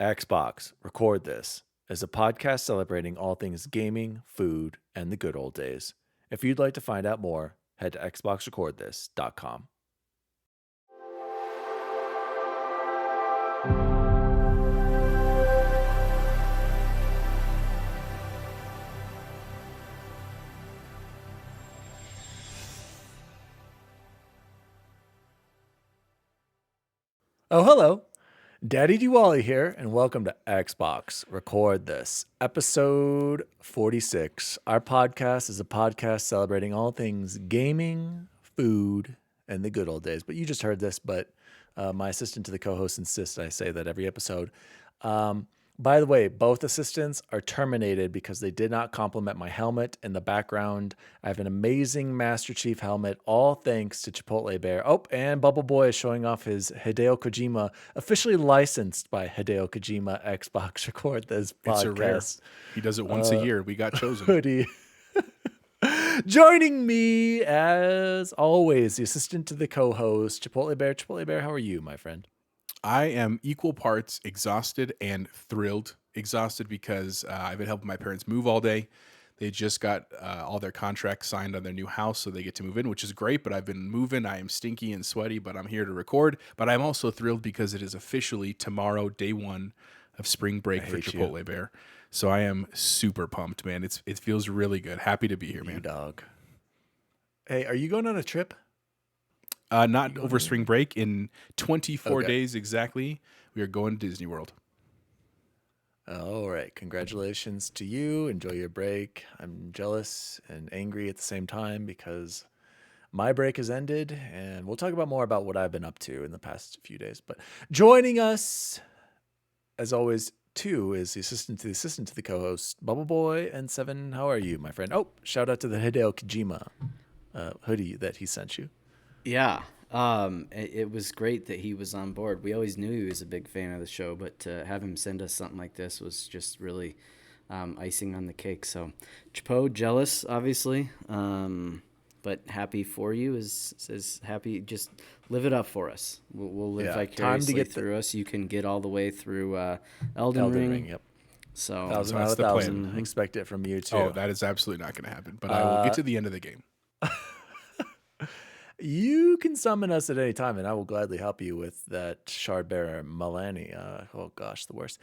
Xbox, Record This is a podcast celebrating all things gaming, food, and the good old days. If you'd like to find out more, head to xboxrecordthis.com. Oh, hello. DaddyDWALLY here, and welcome to Xbox Record This, episode 46. Our podcast is a podcast celebrating all things gaming, food, and the good old days. But you just heard this, but my assistant to the co-host insists I say that every episode. By the way, both assistants are terminated because they did not compliment my helmet in the background. I have an amazing Master Chief helmet, all thanks to Chipotle Bear. Oh, and Bubble Boy is showing off his Hideo Kojima, officially licensed by Hideo Kojima Xbox Record This podcast. It's a rare. He does it once a year. We got chosen. Hoodie. Joining me, as always, the assistant to the co-host, Chipotle Bear. Chipotle Bear, how are you, my friend? I am equal parts exhausted and thrilled. Exhausted because I've been helping my parents move all day. They just got all their contracts signed on their new house, so they get to move in, which is great. But I've been moving. I am stinky and sweaty, but I'm here to record. But I'm also thrilled because it is officially tomorrow, day one of spring break for Chipotle Bear. So I am super pumped, man. It feels really good. Happy to be here, man. Dog. Hey, are you going on a trip? Not over spring break. In 24 days exactly, we are going to Disney World. All right. Congratulations to you. Enjoy your break. I'm jealous and angry at the same time because my break has ended, and we'll talk about more about what I've been up to in the past few days. But joining us, as always, too, is the assistant to the co-host, Bubble Boy and Seven. How are you, my friend? Oh, shout out to the Hideo Kojima hoodie that he sent you. Yeah, it was great that he was on board. We always knew he was a big fan of the show, but to have him send us something like this was just really icing on the cake. So, Chapo, jealous, obviously, but happy for you. Is happy. Just live it up for us. We'll live vicariously through us. You can get all the way through Elden Ring. Yep. So 1,000 out of 1,000. I expect it from you too. Oh, that is absolutely not going to happen. But I will get to the end of the game. You can summon us at any time, and I will gladly help you with that shard bearer, Milani. Oh, gosh, the worst.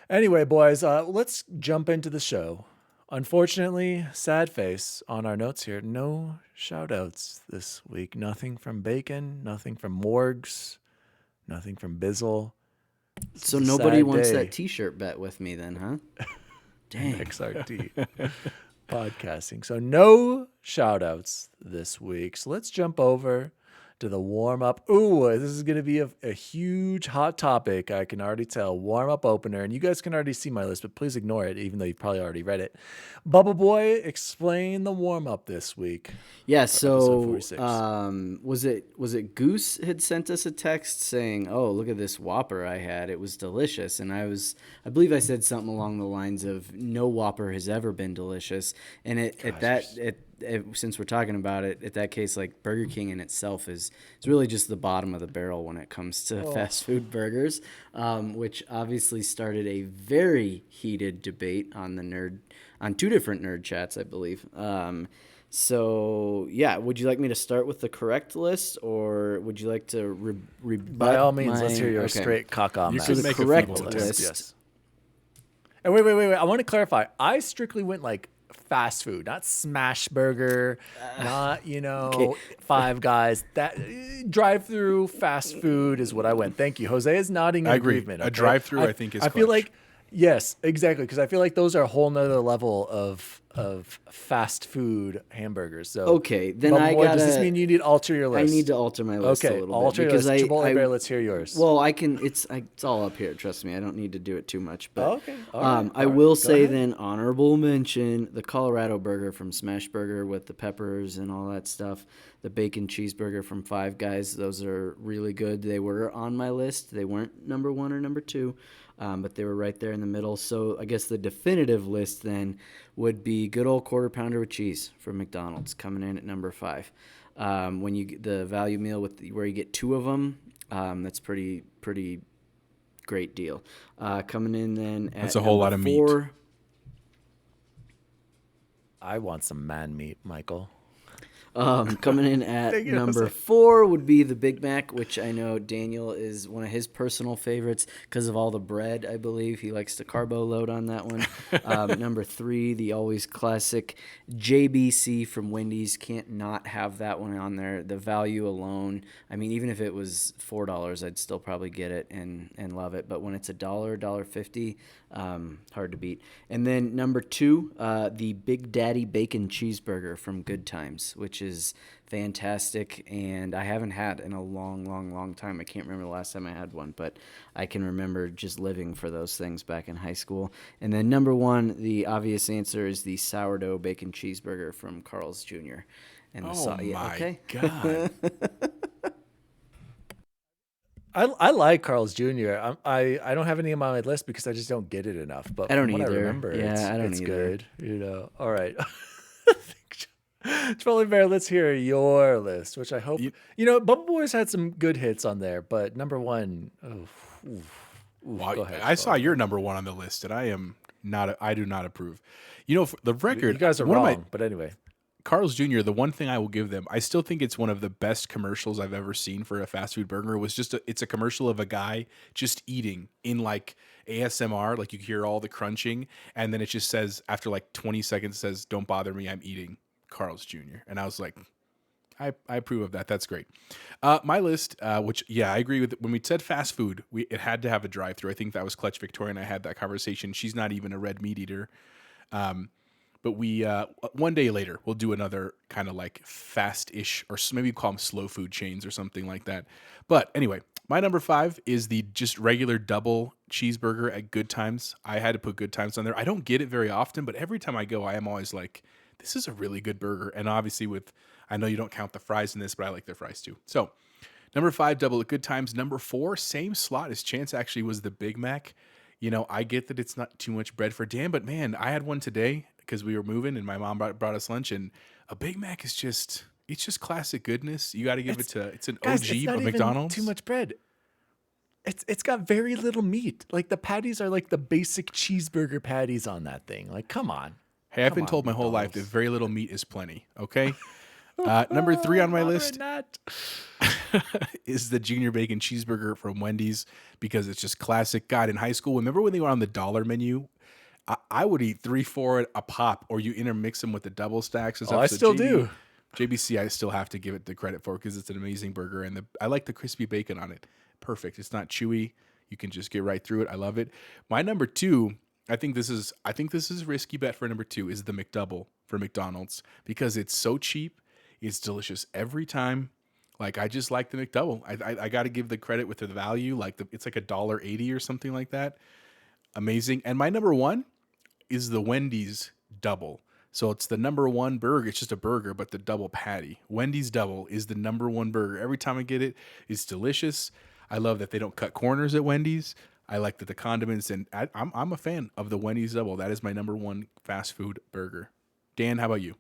Anyway, boys, let's jump into the show. Unfortunately, sad face on our notes here. No shout-outs this week. Nothing from Bacon, nothing from Morgs, nothing from Bizzle. So nobody wants that T-shirt bet with me then, huh? Dang. XRT. Podcasting. So no shout outs this week. So let's jump over to the warm up. Ooh, this is going to be a huge hot topic. I can already tell. Warm up opener. And you guys can already see my list, but please ignore it, even though you've probably already read it. Bubble Boy, explain the warm up this week. Yeah. So was it Goose had sent us a text saying, "Oh, look at this Whopper I had. It was delicious." And I believe I said something along the lines of, "No Whopper has ever been delicious." And since we're talking about it, at that case, like Burger King in itself is really just the bottom of the barrel when it comes to fast food burgers, which obviously started a very heated debate on two different nerd chats, I believe. So yeah, would you like me to start with the correct list, or would you like to rebut? By all means, let's hear your straight cock on that. So the correct list. Yes. And wait. I want to clarify. I strictly went like fast food, not smash burger, not, Five Guys. That drive-through fast food is what I went. Thank you. Jose is nodding in agreement. A drive-through, I think, is I feel like, yes, exactly, because I feel like those are a whole nother level of fast food hamburgers. So okay, then does this mean you need to alter your list? I need to alter my list a little bit. Alter your list. Chipotle Bear, let's hear yours. Well, I can. It's all up here. Trust me, I don't need to do it too much. But okay. All right. I will say then, honorable mention the Colorado burger from Smash Burger with the peppers and all that stuff. The bacon cheeseburger from Five Guys. Those are really good. They were on my list. They weren't number 1 or number 2. But they were right there in the middle. So I guess the definitive list then would be good old quarter pounder with cheese from McDonald's coming in at number 5. When you get the value meal where you get 2 of them, that's pretty great deal. Coming in then at That's a whole number lot of meat. 4. I want some man meat, Michael. Coming in at Thank you, number Jose. 4 would be the Big Mac, which I know Daniel is one of his personal favorites because of all the bread, I believe. He likes to carbo load on that one. Number 3, the always classic JBC from Wendy's. Can't not have that one on there. The value alone, I mean, even if it was $4, I'd still probably get it and love it. But when it's $1.50, hard to beat. And then number 2, the Big Daddy Bacon Cheeseburger from Good Times, which is fantastic, and I haven't had in a long time. I can't remember the last time I had one, but I can remember just living for those things back in high school. And then number 1, the obvious answer is the sourdough bacon cheeseburger from Carl's Jr. And My God. I like Carl's Jr. I don't have any on my list because I just don't get it enough. But I don't from what either. I remember, Yeah, I don't it's either. good. All right. Trolley Bear, let's hear your list, which I hope Bubble Boys had some good hits on there, but number 1, Wow, go ahead. I saw your number 1 on the list, and I do not approve. For the record, You guys are one wrong, of my but anyway. Carl's Jr., the one thing I will give them, I still think it's one of the best commercials I've ever seen for a fast food burger. It's a commercial of a guy just eating in like ASMR, like you hear all the crunching, and then it just says after like 20 seconds says, "Don't bother me, I'm eating Carl's Jr." And I was like, I approve of that. That's great. My list, which I agree with. When we said fast food, it had to have a drive-through. I think that was Clutch Victoria and I had that conversation. She's not even a red meat eater. But we one day later we'll do another kind of like fast-ish, or maybe call them slow food chains or something like that. But anyway, my number 5 is the just regular double cheeseburger at Good Times. I had to put Good Times on there. I don't get it very often, but every time I go, I am always like, this is a really good burger. And obviously I know you don't count the fries in this, but I like their fries too. So number 5, double at Good Times. Number 4, same slot as Chance actually, was the Big Mac. I get that it's not too much bread for Dan, but man, I had one today because we were moving and my mom brought us lunch, and a Big Mac is it's just classic goodness. You got to give it's an Guys, OG it's not of even McDonald's. too much bread. It's got very little meat. Like the patties are like the basic cheeseburger patties on that thing. Like, come on. Hey, I've Come been on, told my whole life that McDonald's. very little meat is plenty. Okay. Number 3 on my list Not. is the Junior Bacon Cheeseburger from Wendy's, because it's just classic. God, in high school, remember when they were on the dollar menu? I would eat 3-4 a pop, or you intermix them with the double stacks and stuff. I still do. JBC, I still have to give it the credit for, because it's an amazing burger, and I like the crispy bacon on it. Perfect. It's not chewy. You can just get right through it. I love it. My number 2, I think this is a risky bet for number 2, is the McDouble for McDonald's, because it's so cheap. It's delicious every time. Like, I just like the McDouble. I got to give the credit with the value. Like it's like $1.80 or something like that. Amazing. And my number 1 is the Wendy's double. So it's the number 1 burger. It's just a burger, but the double patty. Wendy's double is the number 1 burger. Every time I get it, it's delicious. I love that they don't cut corners at Wendy's. I like that the condiments, and I'm a fan of the Wendy's double. That is my number 1 fast food burger. Dan, how about you?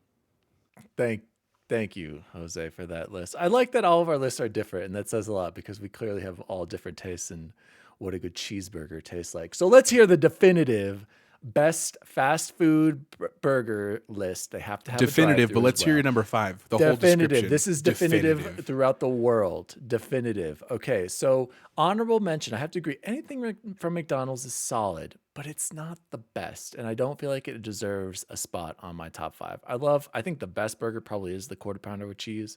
Thank you, Jose, for that list. I like that all of our lists are different, and that says a lot because we clearly have all different tastes in what a good cheeseburger tastes like. So let's hear the definitive best fast food burger list. They have to have Definitive, a but let's hear your number 5. The whole description. This is definitive throughout the world. Definitive. Okay, so honorable mention. I have to agree. Anything from McDonald's is solid, but it's not the best, and I don't feel like it deserves a spot on my top 5. I think the best burger probably is the Quarter Pounder with cheese,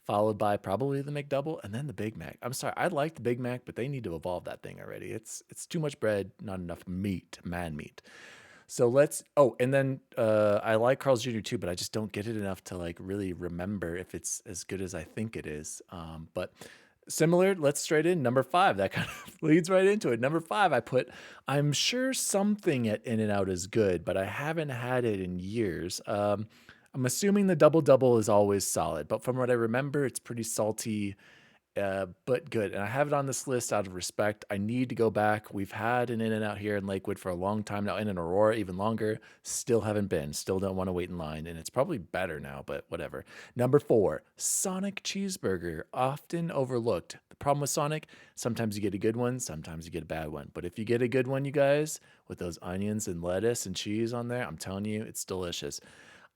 followed by probably the McDouble, and then the Big Mac. I'm sorry, I like the Big Mac, but they need to evolve that thing already. It's too much bread, not enough meat, man meat. So and then I like Carl's Jr. too, but I just don't get it enough to like really remember if it's as good as I think it is. But similar, let's straight in number 5. That kind of leads right into it. Number 5, I'm sure something at In-N-Out is good, but I haven't had it in years. I'm assuming the double double is always solid, but from what I remember, it's pretty salty but good. And I have it on this list out of respect. I need to go back. We've had an In-N-Out here in Lakewood for a long time now, and in Aurora even longer. Still haven't been. Still don't want to wait in line, and it's probably better now, but whatever. Number 4, Sonic Cheeseburger, often overlooked. The problem with Sonic, sometimes you get a good one, sometimes you get a bad one. But if you get a good one, you guys, with those onions and lettuce and cheese on there, I'm telling you, it's delicious.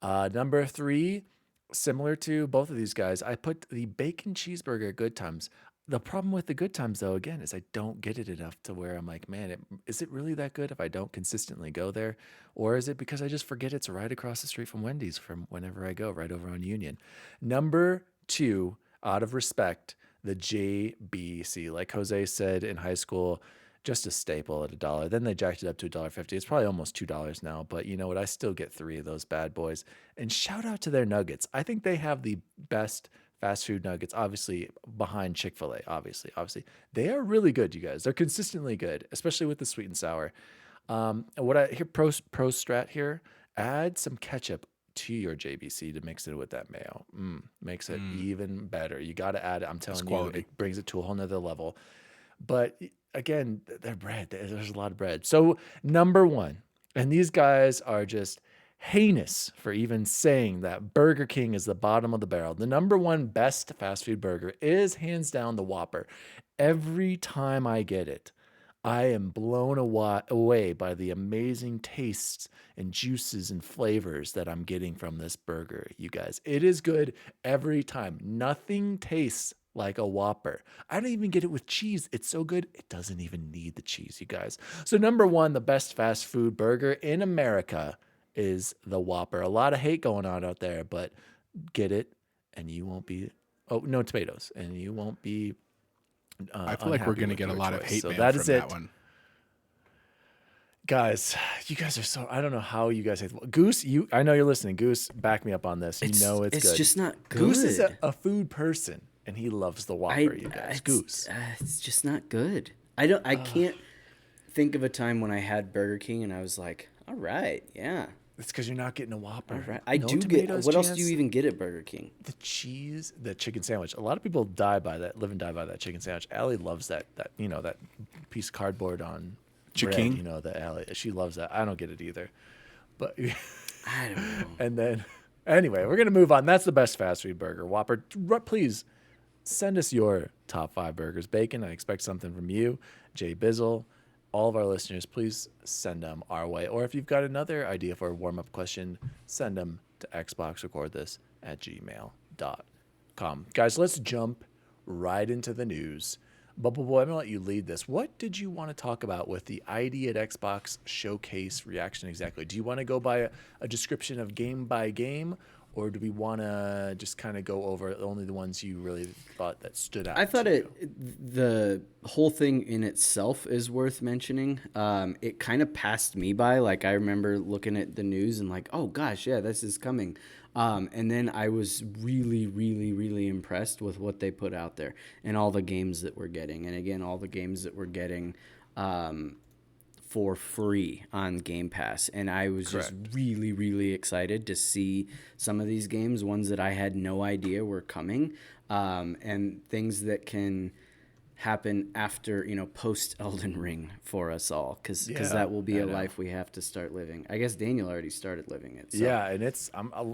Number 3, similar to both of these guys, I put the bacon cheeseburger at Good Times. The problem with the Good Times, though, again, is I don't get it enough to where I'm like, man, is it really that good if I don't consistently go there? Or is it because I just forget it's right across the street from Wendy's from whenever I go, right over on Union? Number 2, out of respect, the JBC. Like Jose said in high school, just a staple at $1. Then they jacked it up to $1.50. It's probably almost $2 now, but you know what? I still get 3 of those bad boys. And shout out to their nuggets. I think they have the best fast food nuggets, obviously behind Chick-fil-A. Obviously, they are really good. You guys, they're consistently good, especially with the sweet and sour. What I hear pro strat here: add some ketchup to your JBC to mix it with that mayo. Makes it even better. You got to add it. I'm telling you, it brings it to a whole nother level. But again, their bread, there's a lot of bread. So number 1, and these guys are just heinous for even saying that Burger King is the bottom of the barrel. The number 1 best fast food burger is hands down the Whopper. Every time I get it, I am blown away by the amazing tastes and juices and flavors that I'm getting from this burger, you guys. It is good every time. Nothing tastes like a Whopper. I don't even get it with cheese. It's so good, it doesn't even need the cheese, you guys. So number 1, the best fast food burger in America is the Whopper. A lot of hate going on out there, but get it and you won't be, no tomatoes, and you won't be I feel like we're going to get a lot of hate so mail that from is that it. one. Guys, you guys are so, I don't know how you guys hate Goose. I know you're listening. Goose, back me up on this. You know it's good. It's just not good. Goose is a food person, and he loves the Whopper, you guys. Goose. It's just not good. I can't think of a time when I had Burger King and I was like, all right, yeah. It's because you're not getting a Whopper. All right. I do get. What else do you even get at Burger King? The cheese, the chicken sandwich. A lot of people live and die by that chicken sandwich. Allie loves that that piece of cardboard on bread, the Allie. She loves that. I don't get it either. But I don't know. And then anyway, we're gonna move on. That's the best fast food burger. Whopper. Please send us your top 5 burgers. Bacon, I expect something from you. Jay Bizzle. All of our listeners, please send them our way. Or if you've got another idea for a warm-up question, send them to xboxrecordthis@gmail.com. Guys, let's jump right into the news. Bubble Boy, I'm going to let you lead this. What did you want to talk about with the ID at Xbox Showcase reaction exactly? Do you want to go by a description of game by game, or do we want to just kind of go over only the ones you really thought that stood out? I thought the whole thing in itself is worth mentioning. It kind of passed me by. Like, I remember looking at the news and like, oh gosh, yeah, this is coming. And then I was really, really, really impressed with what they put out there and all the games that we're getting. And again, all the games that we're getting for free on Game Pass. And I was just really, really excited to see some of these games, ones that I had no idea were coming, and things that can happen after, post Elden Ring for us all, because that will be a life we have to start living. I guess Daniel already started living it. So. Yeah, and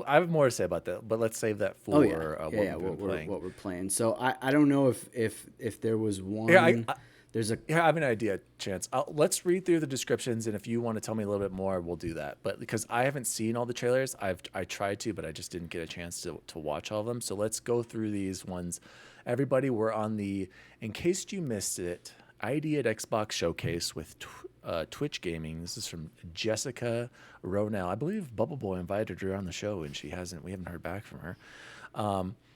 I have more to say about that, but let's save that for what we're playing. So I don't know if there was one. Yeah, I have an idea, Chance. Let's read through the descriptions, and if you want to tell me a little bit more, we'll do that. But because I haven't seen all the trailers, I tried to, but I just didn't get a chance to watch all of them. So let's go through these ones. Everybody, we're on in case you missed it, ID at Xbox Showcase with Twitch Gaming. This is from Jessica Ronell. I believe Bubble Boy invited her on the show, and we haven't heard back from her.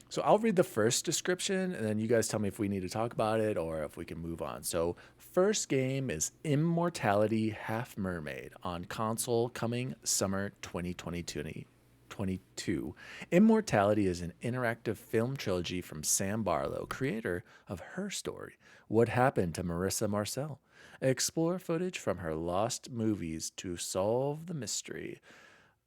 So I'll read the first description, and then you guys tell me if we need to talk about it or if we can move on. So first game is Immortality Half Mermaid on console, coming summer 2022. Immortality is an interactive film trilogy from Sam Barlow, creator of Her Story, What Happened to Marissa Marcel. Explore footage from her lost movies to solve the mystery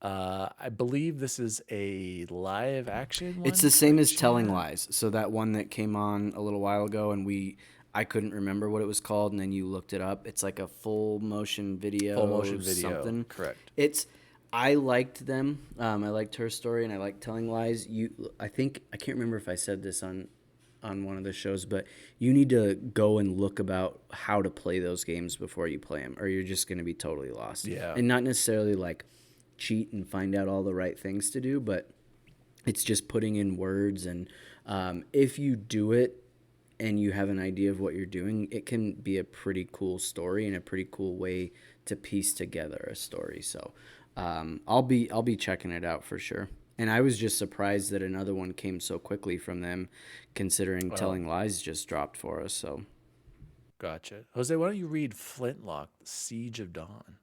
I believe this is a live action It's one, the same correct, as Telling Chan? Lies. So that one that came on a little while ago, and I couldn't remember what it was called, and then you looked it up. It's like a full motion Full video motion video, something. correct. It's I liked them. I liked Her Story, and I liked Telling Lies. I think I can't remember if I said this on one of the shows, but you need to go and look about how to play those games before you play them, or you're just going to be totally lost. Yeah. And not necessarily like cheat and find out all the right things to do, but it's just putting in words. And if you do it and you have an idea of what you're doing, it can be a pretty cool story and a pretty cool way to piece together a story. So I'll be checking it out for sure. And I was just surprised that another one came so quickly from them, considering Well, Telling Lies just dropped for us. So gotcha. Jose, why don't you read Flintlock, The Siege of Dawn?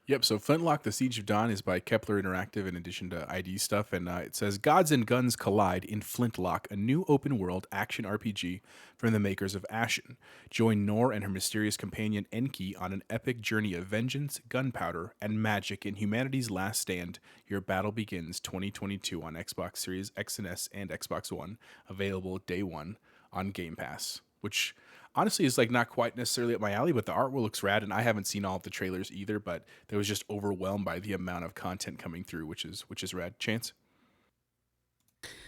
Yep. So Flintlock: The Siege of Dawn is by Kepler Interactive in addition to ID stuff, and it says gods and guns collide in Flintlock, a new open-world action RPG from the makers of Ashen. Join Nor and her mysterious companion Enki on an epic journey of vengeance, gunpowder, and magic in humanity's last stand. Your battle begins 2022 on Xbox Series X and S and Xbox One. Available day one on Game Pass, which honestly is like not quite necessarily up my alley, but the artwork looks rad, and I haven't seen all of the trailers either, but they was just overwhelmed by the amount of content coming through, which is rad. Chance?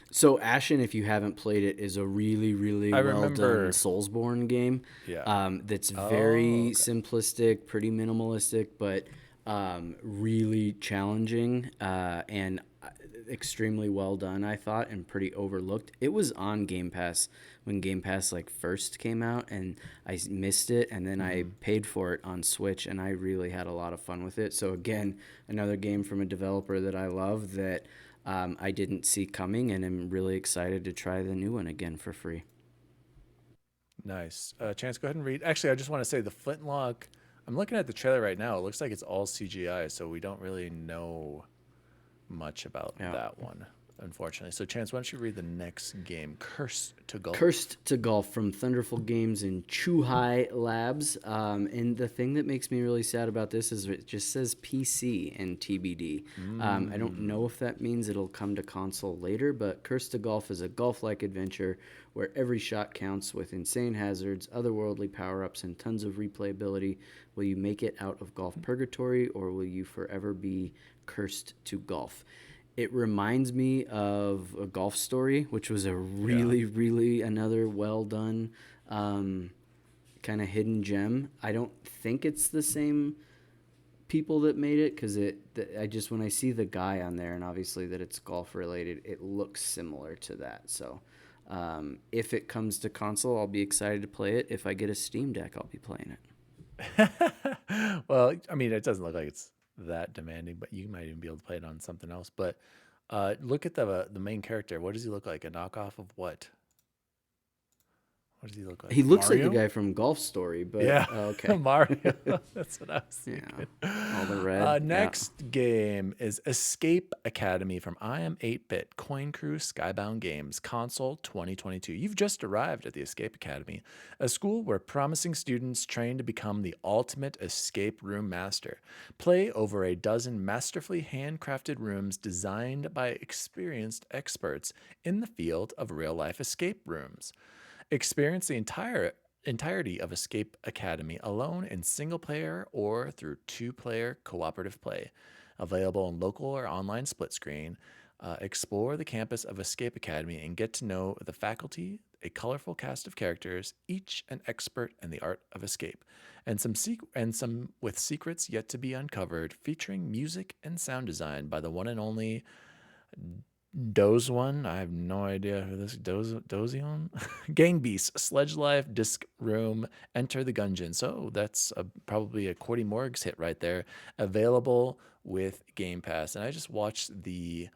So Ashen, if you haven't played it, is a really, really I well done remember. Soulsborne game. Yeah. That's Oh, very okay. simplistic, pretty minimalistic, but really challenging and extremely well done, I thought, and pretty overlooked. It was on Game Pass when Game Pass like first came out, and I missed it, and then I paid for it on Switch, and I really had a lot of fun with it. So again, another game from a developer that I love that I didn't see coming, and I'm really excited to try the new one again for free. Nice. Chance, go ahead and read. Actually, I just want to say the Flintlock. I'm looking at the trailer right now. It looks like it's all CGI, so we don't really know much about Yeah. that one, unfortunately. So, Chance, why don't you read the next game, Curse to Golf? Cursed to Golf from Thunderful Games and Chuhai Labs. And the thing that makes me really sad about this is it just says PC and TBD. I don't know if that means it'll come to console later, but Cursed to Golf is a golf-like adventure where every shot counts with insane hazards, otherworldly power-ups, and tons of replayability. Will you make it out of golf purgatory, or will you forever be cursed to golf? It reminds me of A Golf Story, which was a Yeah. really, really another well done kind of hidden gem. I don't think it's the same people that made it because I just when I see the guy on there and obviously that it's golf related, it looks similar to that. So if it comes to console, I'll be excited to play it. If I get a Steam Deck, I'll be playing it. Well, I mean, it doesn't look like it's that demanding, but you might even be able to play it on something else. But look at the main character. What does he look like? A knockoff of what? What does he look like? He looks like the Mario? guy from Golf Story, but Yeah, okay. Mario. That's what I was Yeah, thinking. all the red. Yeah. Next game is Escape Academy from I Am 8-Bit Coin Crew Skybound Games, console 2022. You've just arrived at the Escape Academy, a school where promising students train to become the ultimate escape room master. Play over a dozen masterfully handcrafted rooms designed by experienced experts in the field of real-life escape rooms. Experience the entirety of Escape Academy alone in single player or through two-player cooperative play. Available in local or online split screen. Explore the campus of Escape Academy and get to know the faculty, a colorful cast of characters, each an expert in the art of escape, and some with secrets yet to be uncovered, featuring music and sound design by the one and only Doze one. I have no idea who this Dozion. Gang Beast, Sledge Life, Disc Room, Enter the Gungeon. So that's probably a Cordy Morgs hit right there. Available with Game Pass. And I just watched the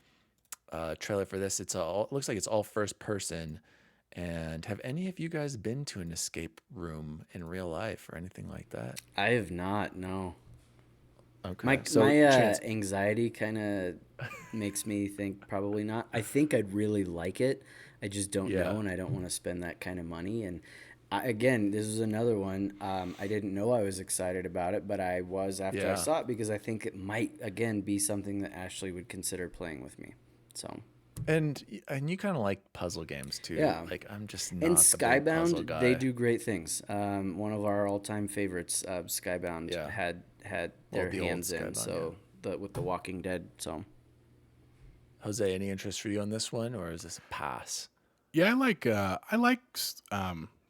trailer for this. It looks like it's all first person. And have any of you guys been to an escape room in real life or anything like that? I have not, no. Okay, My so my Chance. anxiety kind of makes me think probably not. I think I'd really like it. I just don't Yeah. know, and I don't want to spend that kind of money. And Again, this is another one. I didn't know I was excited about it, but I was after I Yeah. saw it because I think it might again be something that Ashley would consider playing with me. So And you kind of like puzzle games too. yeah, Like I'm just and not the big puzzle Skybound, they guy. do great things. One of our all-time favorites, Skybound, Yeah. had Well, their the old hands in. Skybound, yeah. So with the Walking Dead. So Jose, any interest for you on this one, or is this a pass? Yeah,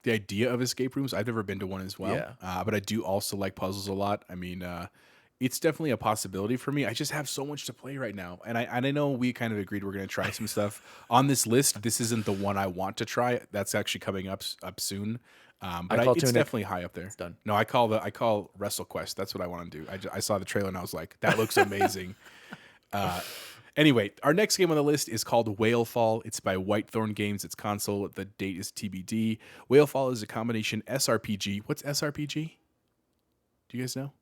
the idea of escape rooms. I've never been to one as well, Yeah. but I do also like puzzles a lot. It's definitely a possibility for me. I just have so much to play right now, and I know we kind of agreed we're going to try some stuff on this list. This isn't the one I want to try. That's actually coming up soon, I call it's Tunic. definitely high up there. It's done. No, I call WrestleQuest. That's what I want to do. I saw the trailer and I was like, that looks amazing. Anyway, our next game on the list is called Whalefall. It's by Whitethorn Games. It's console. The date is TBD. Whalefall is a combination SRPG. What's SRPG? Do you guys know?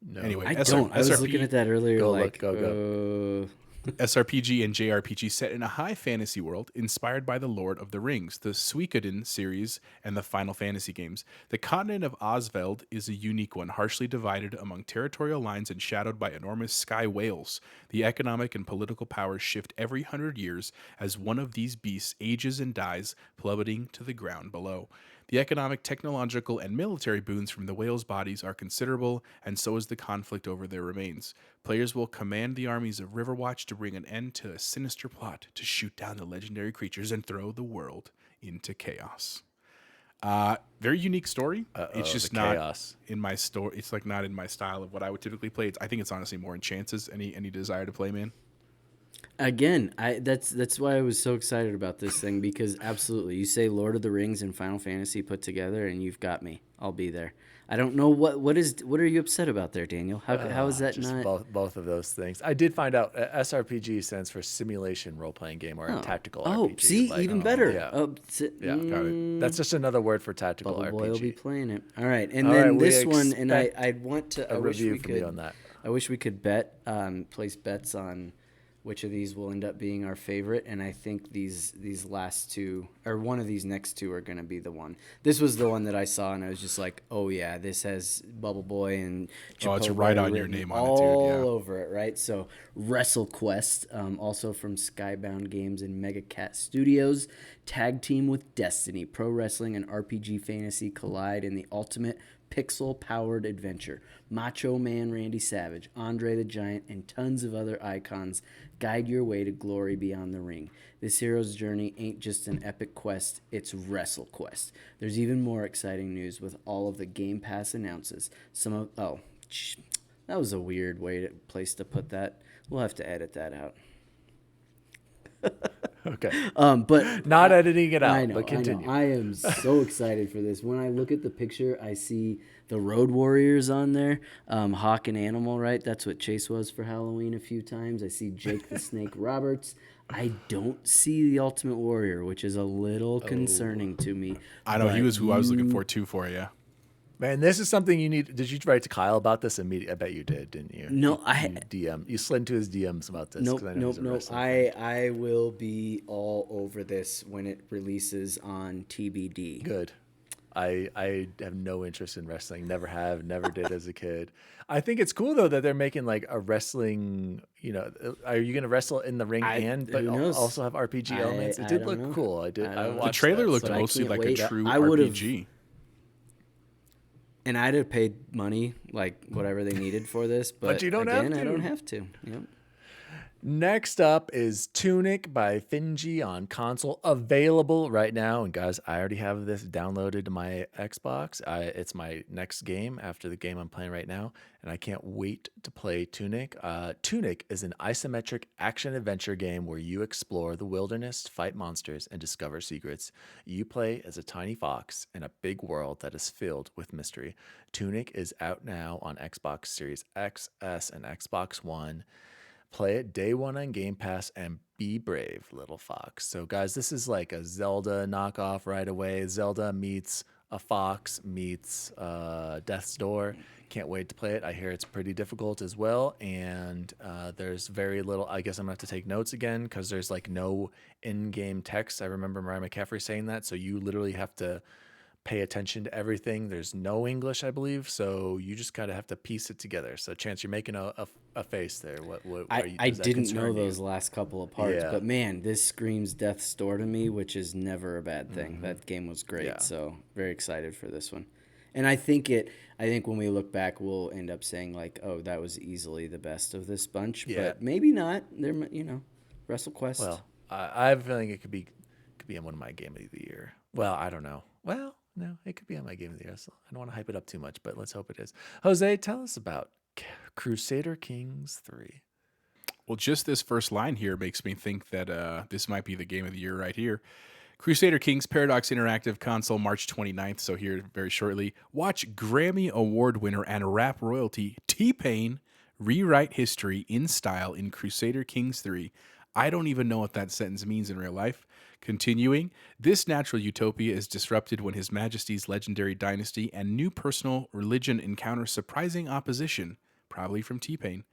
No. Anyway, I don't. I was looking at that earlier. Go Like, look, go. SRPG and JRPG set in a high fantasy world inspired by the Lord of the Rings, the Suikoden series, and the Final Fantasy games. The continent of Osveld is a unique one, harshly divided among territorial lines and shadowed by enormous sky whales. The economic and political powers shift every 100 years as one of these beasts ages and dies, plummeting to the ground below. The economic, technological, and military boons from the whales' bodies are considerable, and so is the conflict over their remains. Players will command the armies of Riverwatch to bring an end to a sinister plot to shoot down the legendary creatures and throw the world into chaos. Very unique story. It's just the not chaos. in my story. It's like not in my style of what I would typically play. I think it's honestly more in chances. Any desire to play, man? again, that's why I was so excited about this thing because absolutely, you say Lord of the Rings and Final Fantasy put together, and you've got me. I'll be there. I don't know what are you upset about there, Daniel? How is that Just not? both of those things. I did find out SRPG stands for simulation role playing game or a tactical Oh, RPG. see, Like, even better. yeah, yeah, Got it. that's just another word for tactical Bubble Boy will be RPG. playing it. All right, and All then right, we this one, and expect I'd want to. I A wish review we from could. you on that. I wish we could place bets on which of these will end up being our favorite, and I think these last two, or one of these next two, are going to be the one. This was the one that I saw, and I was just like, oh yeah, this has Bubble Boy and Oh, it's Chipotle right on your written name on it, dude. all Yeah. over it, right? So WrestleQuest, also from Skybound Games and Mega Cat Studios, tag team with Destiny. Pro wrestling and RPG fantasy collide in the ultimate pixel-powered adventure. Macho Man Randy Savage, Andre the Giant, and tons of other icons guide your way to glory beyond the ring. This hero's journey ain't just an epic quest, it's WrestleQuest. There's even more exciting news with all of the Game Pass announces. That was a weird place to put that. We'll have to edit that out. Okay, But not editing it out, I know, but continue. I am so excited for this. When I look at the picture, I see the Road Warriors on there, Hawk and Animal, right? That's what Chase was for Halloween a few times. I see Jake the Snake Roberts. I don't see the Ultimate Warrior, which is a little concerning to me. I know he but was who I was looking for too. For you. Man, this is something you need. Did you write to Kyle about this immediately? I bet you did, didn't you? No, You slid into his DMs about this. Nope, 'Cause I know nope, he's a nope. wrestling fan. I will be all over this when it releases on TBD. Good. I have no interest in wrestling. Never have. Never did as a kid. I think it's cool though that they're making like a wrestling. Are you gonna wrestle in the ring but who knows? also have RPG elements? It I did don't look know. cool. I did. I I don't know. The watched trailer that, looked so- I mostly can't like wait. a true I would've- RPG. And I'd have paid money, like whatever they needed for this, but you don't have again, I to. don't have to. Yep. Next up is Tunic by Finji on console, available right now. And guys, I already have this downloaded to my Xbox. It's my next game after the game I'm playing right now, and I can't wait to play Tunic. Tunic is an isometric action adventure game where you explore the wilderness, fight monsters, and discover secrets. You play as a tiny fox in a big world that is filled with mystery. Tunic is out now on Xbox Series X, S, and Xbox One. Play it day one on Game Pass and be brave, little fox. So, guys, this is like a Zelda knockoff right away. Zelda meets a fox meets Death's Door. Can't wait to play it. I hear it's pretty difficult as well, and there's very little. I guess I'm gonna have to take notes again because there's like no in-game text. I remember Mariah McCaffrey saying that, so you literally have to pay attention to everything. There's no English, I believe, so you just kind of have to piece it together. So, Chance, you're making a face there. What are you, I does that didn't know concern you? those last couple of parts, Yeah. but man, this screams Death's Door to me, which is never a bad thing. That game was great, Yeah. so very excited for this one. And I think when we look back, we'll end up saying like, oh, that was easily the best of this bunch, Yeah. but maybe not. WrestleQuest. Well, I have a feeling it could be in one of my game of the year. Well, I don't know. Well, no, it could be on my game of the year. So I don't want to hype it up too much, but let's hope it is. Jose, tell us about Crusader Kings 3. Well, just this first line here makes me think that this might be the game of the year right here. Crusader Kings Paradox Interactive console March 29th, so here very shortly. Watch Grammy Award winner and rap royalty T-Pain rewrite history in style in Crusader Kings 3. I don't even know what that sentence means in real life. Continuing, this natural utopia is disrupted when His Majesty's legendary dynasty and new personal religion encounter surprising opposition, probably from T-Pain.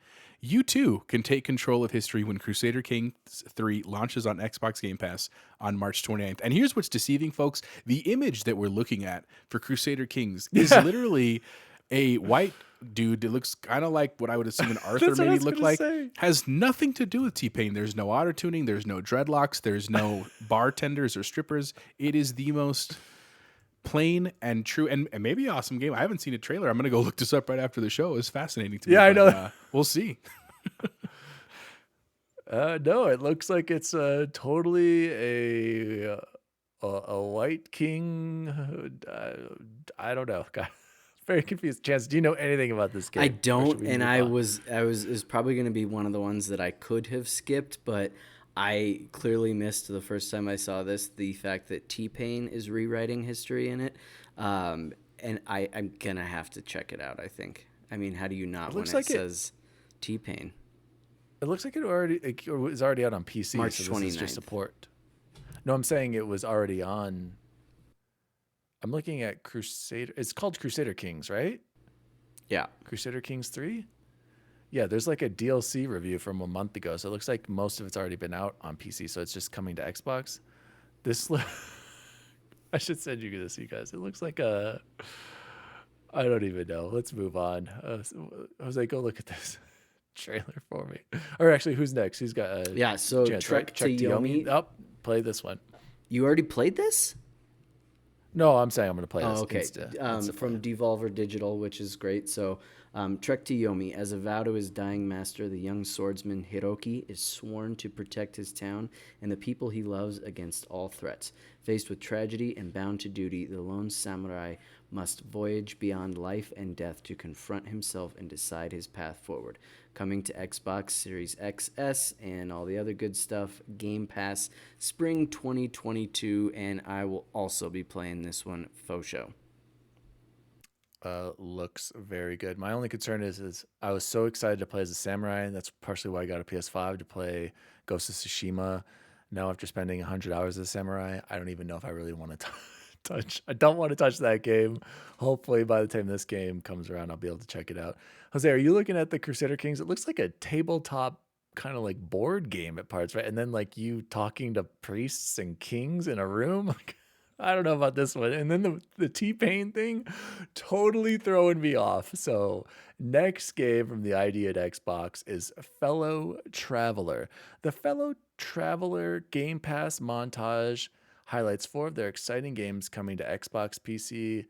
You too can take control of history when Crusader Kings 3 launches on Xbox Game Pass on March 29th. And here's what's deceiving, folks. The image that we're looking at for Crusader Kings is literally a white dude that looks kind of like what I would assume an Arthur That's what I maybe was look gonna like. say. Has nothing to do with T-Pain. There's no auto-tuning. There's no dreadlocks. There's no bartenders or strippers. It is the most plain and true and maybe awesome game. I haven't seen a trailer. I'm going to go look this up right after the show. It's fascinating to me. Yeah, I know. We'll see. No, it looks like it's totally a white king. I don't know. God, very confused. Chance, do you know anything about this game? I Or should don't, we and move I on? was is probably going to be one of the ones that I could have skipped, but I clearly missed the first time I saw this the fact that T-Pain is rewriting history in it, and I'm gonna have to check it out. I think. I mean, how do you not when looks it like it- says T-Pain? It looks like it was already out on PC. March so this is just 29th. support. No, I'm saying it was already on. I'm looking at Crusader. It's called Crusader Kings, right? Yeah. Crusader Kings 3? Yeah, there's like a DLC review from a month ago. So it looks like most of it's already been out on PC. So it's just coming to Xbox. I should send you this, you guys. It looks like a. I don't even know. Let's move on. Jose, go look at this trailer for me. Or actually, who's next? Who's got Yeah. So chance, Trek right? to Yomi. Oh, play this one. You already played this? No, I'm saying I'm going to play this. Oh, okay. Insta From Devolver Digital, which is great. So, Trek to Yomi. As a vow to his dying master, the young swordsman Hiroki is sworn to protect his town and the people he loves against all threats. Faced with tragedy and bound to duty, the lone samurai must voyage beyond life and death to confront himself and decide his path forward. Coming to Xbox Series XS and all the other good stuff. Game Pass spring 2022, and I will also be playing this one faux show. Looks very good. My only concern is I was so excited to play as a samurai. That's partially why I got a PS5 to play Ghost of Tsushima. Now, after spending 100 hours as a samurai, I don't even know if I really want to touch. I don't want to touch that game. Hopefully, by the time this game comes around, I'll be able to check it out. Jose, are you looking at the Crusader Kings? It looks like a tabletop kind of like board game at parts, right? And then like you talking to priests and kings in a room. Like, I don't know about this one. And then the T-Pain thing, totally throwing me off. So next game from the ID at Xbox is Fellow Traveler. The Fellow Traveler Game Pass montage highlights 4 of their exciting games coming to Xbox, PC,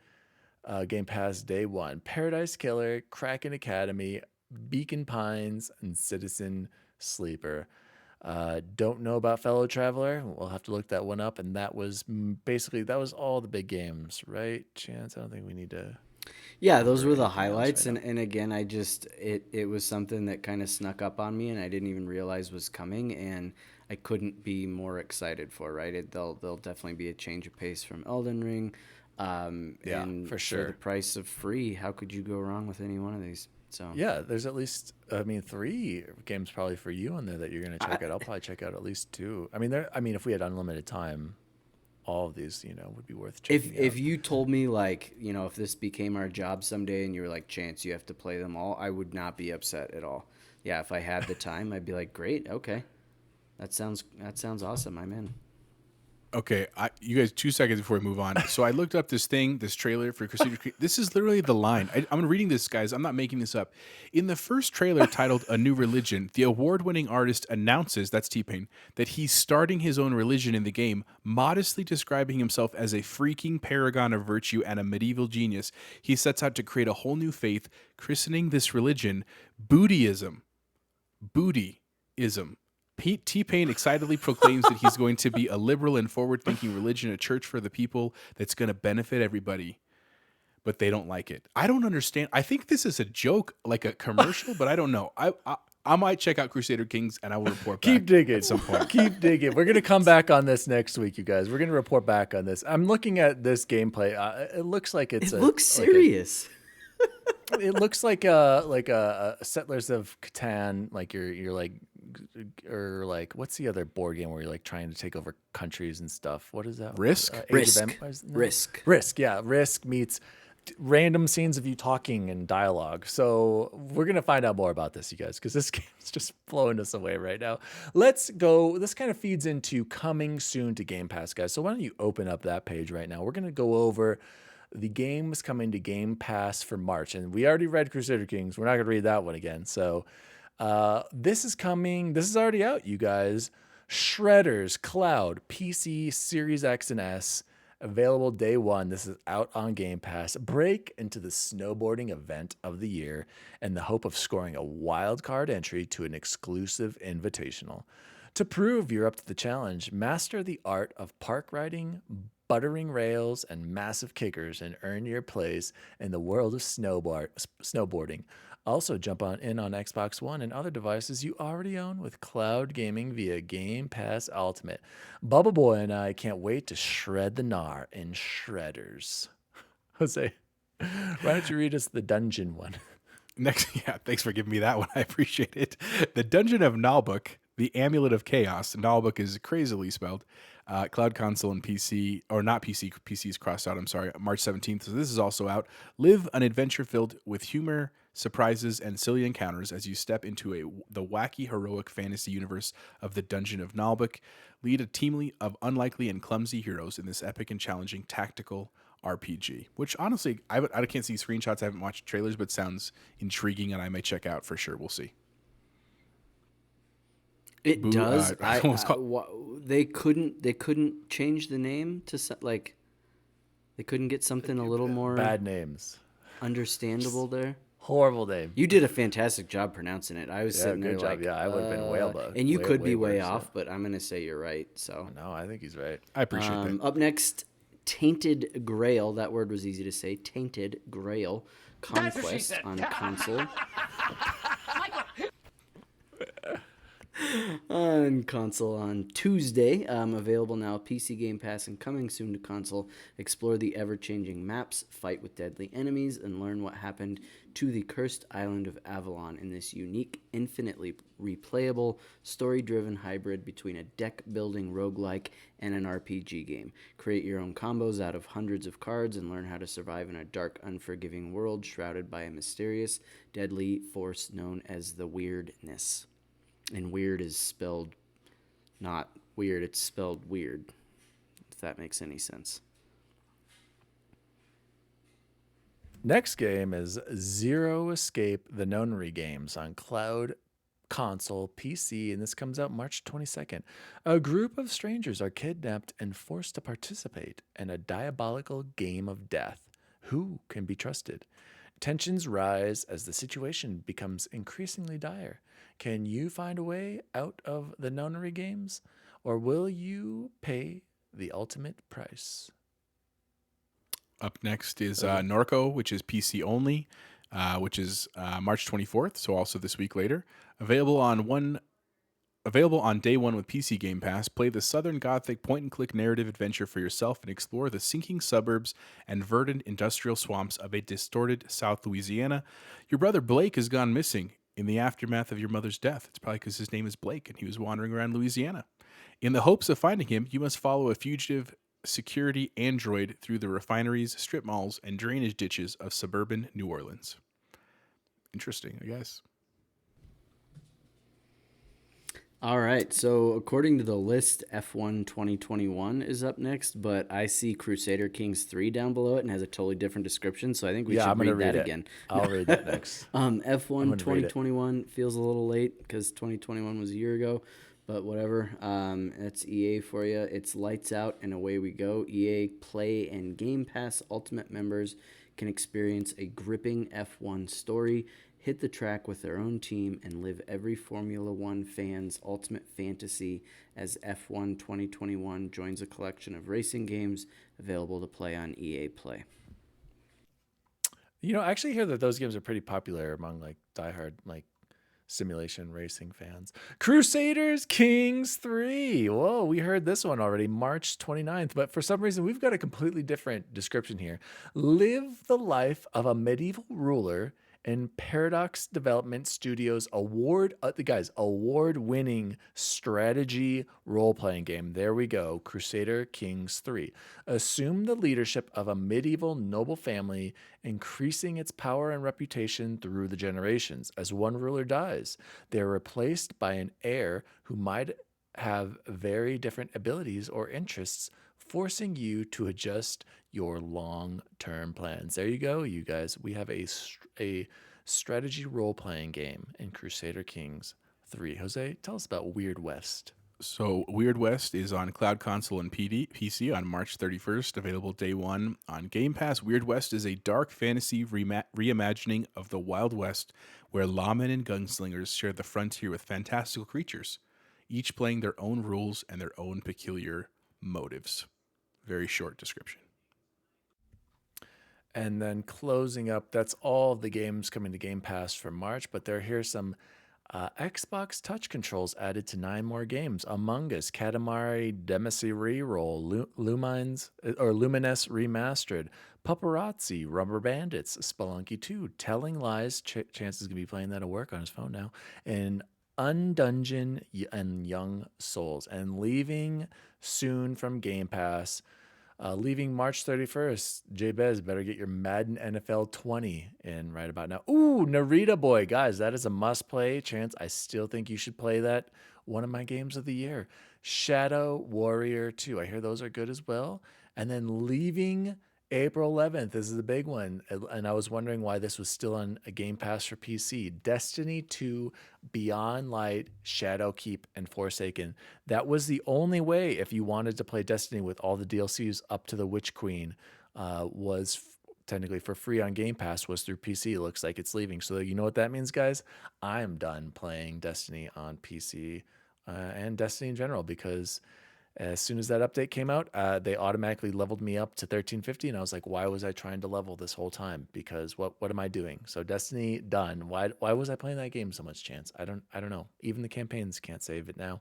Game Pass day 1. Paradise Killer, Kraken Academy, Beacon Pines, and Citizen Sleeper. Don't know about Fellow Traveler. We'll have to look that one up. And that was that was all the big games, right? Chance, I don't think we need to. Yeah, those were the anything else highlights, right and again, it was something that kind of snuck up on me, and I didn't even realize was coming, and I couldn't be more excited for. Right, they'll definitely be a change of pace from Elden Ring, Yeah, and for sure. the price of free, how could you go wrong with any one of these? So Yeah, there's at least 3 games probably for you on there that you're gonna check out. I'll probably check out at least 2. I mean, if we had unlimited time, all of these, would be worth If checking out. if you told me like, if this became our job someday and you were like, Chance, you have to play them all, I would not be upset at all. Yeah, if I had the time, I'd be like, great, okay. That sounds awesome. I'm in. Okay, you guys, 2 seconds before we move on. So I looked up this trailer for Crusader King. This is literally the line. I'm reading this, guys. I'm not making this up. In the first trailer titled A New Religion, the award-winning artist announces, that's T-Pain, that he's starting his own religion in the game, modestly describing himself as a freaking paragon of virtue and a medieval genius. He sets out to create a whole new faith, christening this religion Bootyism. Bootyism. T-Pain excitedly proclaims that he's going to be a liberal and forward-thinking religion, a church for the people that's going to benefit everybody, but they don't like it. I don't understand. I think this is a joke, like a commercial, but I don't know. I might check out Crusader Kings and I will report back. Keep digging at some point. Keep digging. We're going to come back on this next week, you guys. We're going to report back on this. I'm looking at this gameplay. It looks like it looks serious. It looks like a Settlers of Catan, like you're like, or like, what's the other board game where you're like trying to take over countries and stuff? What is that? Risk? Risk. Yeah, Risk meets random scenes of you talking and dialogue. So we're gonna find out more about this, you guys, because this game's just blowing us away right now. Let's go. This kind of feeds into coming soon to Game Pass, guys. So why don't you open up that page right now? We're gonna go over the games coming to Game Pass for March, and we already read Crusader Kings. We're not gonna read that one again. So this is coming. This is already out, you guys. Shredders Cloud PC Series X and S, available day one. This is out on Game Pass. Break into the snowboarding event of the year and the hope of scoring a wild card entry to an exclusive invitational. To prove you're up to the challenge, master the art of park riding, buttering rails, and massive kickers, and earn your place in the world of snowboarding. Also, jump in on Xbox One and other devices you already own with cloud gaming via Game Pass Ultimate. Bubba Boy and I can't wait to shred the gnar in Shredders. Jose, why don't you read us the dungeon one? Next, thanks for giving me that one. I appreciate it. The Dungeon of Nalbuck, the Amulet of Chaos. Nalbuck is crazily spelled. Cloud console and PC, or not PC, PC's crossed out, I'm sorry, March 17th. So this is also out. Live an adventure filled with humor, surprises, and silly encounters as you step into the wacky, heroic fantasy universe of the Dungeon of Nalbuck. Lead a team of unlikely and clumsy heroes in this epic and challenging tactical RPG, which honestly, I can't see screenshots. I haven't watched trailers, but sounds intriguing and I might check out for sure. We'll see. It does. They couldn't change the name to like. They couldn't get something a little more bad names, understandable there. Horrible name. You did a fantastic job pronouncing it. I was sitting there like, yeah, I would have been way above. And you could be way off, but I'm gonna say you're right. So no, I think he's right. I appreciate that. Up next, Tainted Grail. That word was easy to say. Tainted Grail Conquest on console. On console on Tuesday. Available now, PC Game Pass, and coming soon to console. Explore the ever-changing maps, fight with deadly enemies, and learn what happened to the cursed island of Avalon in this unique, infinitely replayable, story-driven hybrid between a deck-building roguelike and an RPG game. Create your own combos out of hundreds of cards and learn how to survive in a dark, unforgiving world shrouded by a mysterious, deadly force known as the Weirdness. And weird is spelled not weird, it's spelled weird, if that makes any sense. Next game is Zero Escape, the Nonary games on cloud, console, PC, and this comes out March 22nd. A group of strangers are kidnapped and forced to participate in a diabolical game of death. Who can be trusted? Tensions rise as the situation becomes increasingly dire. Can you find a way out of the nonary games, or will you pay the ultimate price? Up next is Norco, which is PC only, which is March 24th, so also this week later. Available on day one with PC Game Pass. Play the Southern Gothic point-and-click narrative adventure for yourself and explore the sinking suburbs and verdant industrial swamps of a distorted South Louisiana. Your brother Blake has gone missing in the aftermath of your mother's death. It's probably because his name is Blake and he was wandering around Louisiana. In the hopes of finding him, you must follow a fugitive security android through the refineries, strip malls, and drainage ditches of suburban New Orleans. Interesting, I guess. All right. So, according to the list, F1 2021 is up next, but I see Crusader Kings 3 down below it and has a totally different description. So, I think we Yeah, I'm should gonna read that read it. again. I'll read that next. I'm F1 gonna read it. 2021 feels a little late because 2021 was a year ago, but whatever. That's EA for you. It's lights out and away we go. EA Play and Game Pass Ultimate members can experience a gripping F1 story, hit the track with their own team, and live every Formula One fan's ultimate fantasy as F1 2021 joins a collection of racing games available to play on EA Play. I actually hear that those games are pretty popular among like diehard like simulation racing fans. Crusaders Kings 3. Whoa, we heard this one already, March 29th, but for some reason we've got a completely different description here. Live the life of a medieval ruler in Paradox Development Studios award-winning strategy role-playing game. There we go, Crusader Kings 3. Assume the leadership of a medieval noble family, increasing its power and reputation through the generations. As one ruler dies, they are replaced by an heir who might have very different abilities or interests, forcing you to adjust your long-term plans. There you go, you guys. We have a strategy role-playing game in Crusader Kings 3. Jose, tell us about Weird West. So, Weird West is on Cloud Console and PC on March 31st, available day one on Game Pass. Weird West is a dark fantasy reimagining of the Wild West, where lawmen and gunslingers share the frontier with fantastical creatures, each playing their own rules and their own peculiar motives. Very short description. And then closing up, that's all of the games coming to Game Pass for March, but here's some Xbox touch controls added to 9 more games. Among Us, Katamari Damacy Reroll, Luminous Remastered, Paparazzi, Rubber Bandits, Spelunky 2, Telling Lies, Chance is going to be playing that at work on his phone now, and Undungeon and Young Souls. And leaving soon from Game Pass, leaving March 31st, Jabez, better get your Madden NFL 20 in right about now. Ooh, Narita Boy. Guys, that is a must-play. Chance, I still think you should play that. One of my games of the year. Shadow Warrior 2. I hear those are good as well. And then leaving April 11th. This is a big one. And I was wondering why this was still on a Game Pass for PC. Destiny 2, Beyond Light, Shadowkeep, and Forsaken. That was the only way, if you wanted to play Destiny with all the DLCs up to the Witch Queen, was technically for free on Game Pass, was through PC. It looks like it's leaving. So you know what that means, guys? I'm done playing Destiny on PC and Destiny in general, because as soon as that update came out, they automatically leveled me up to 1350, and I was like, why was I trying to level this whole time? Because what am I doing? So Destiny done. Why was I playing that game so much, Chance? I don't know. Even the campaigns can't save it now.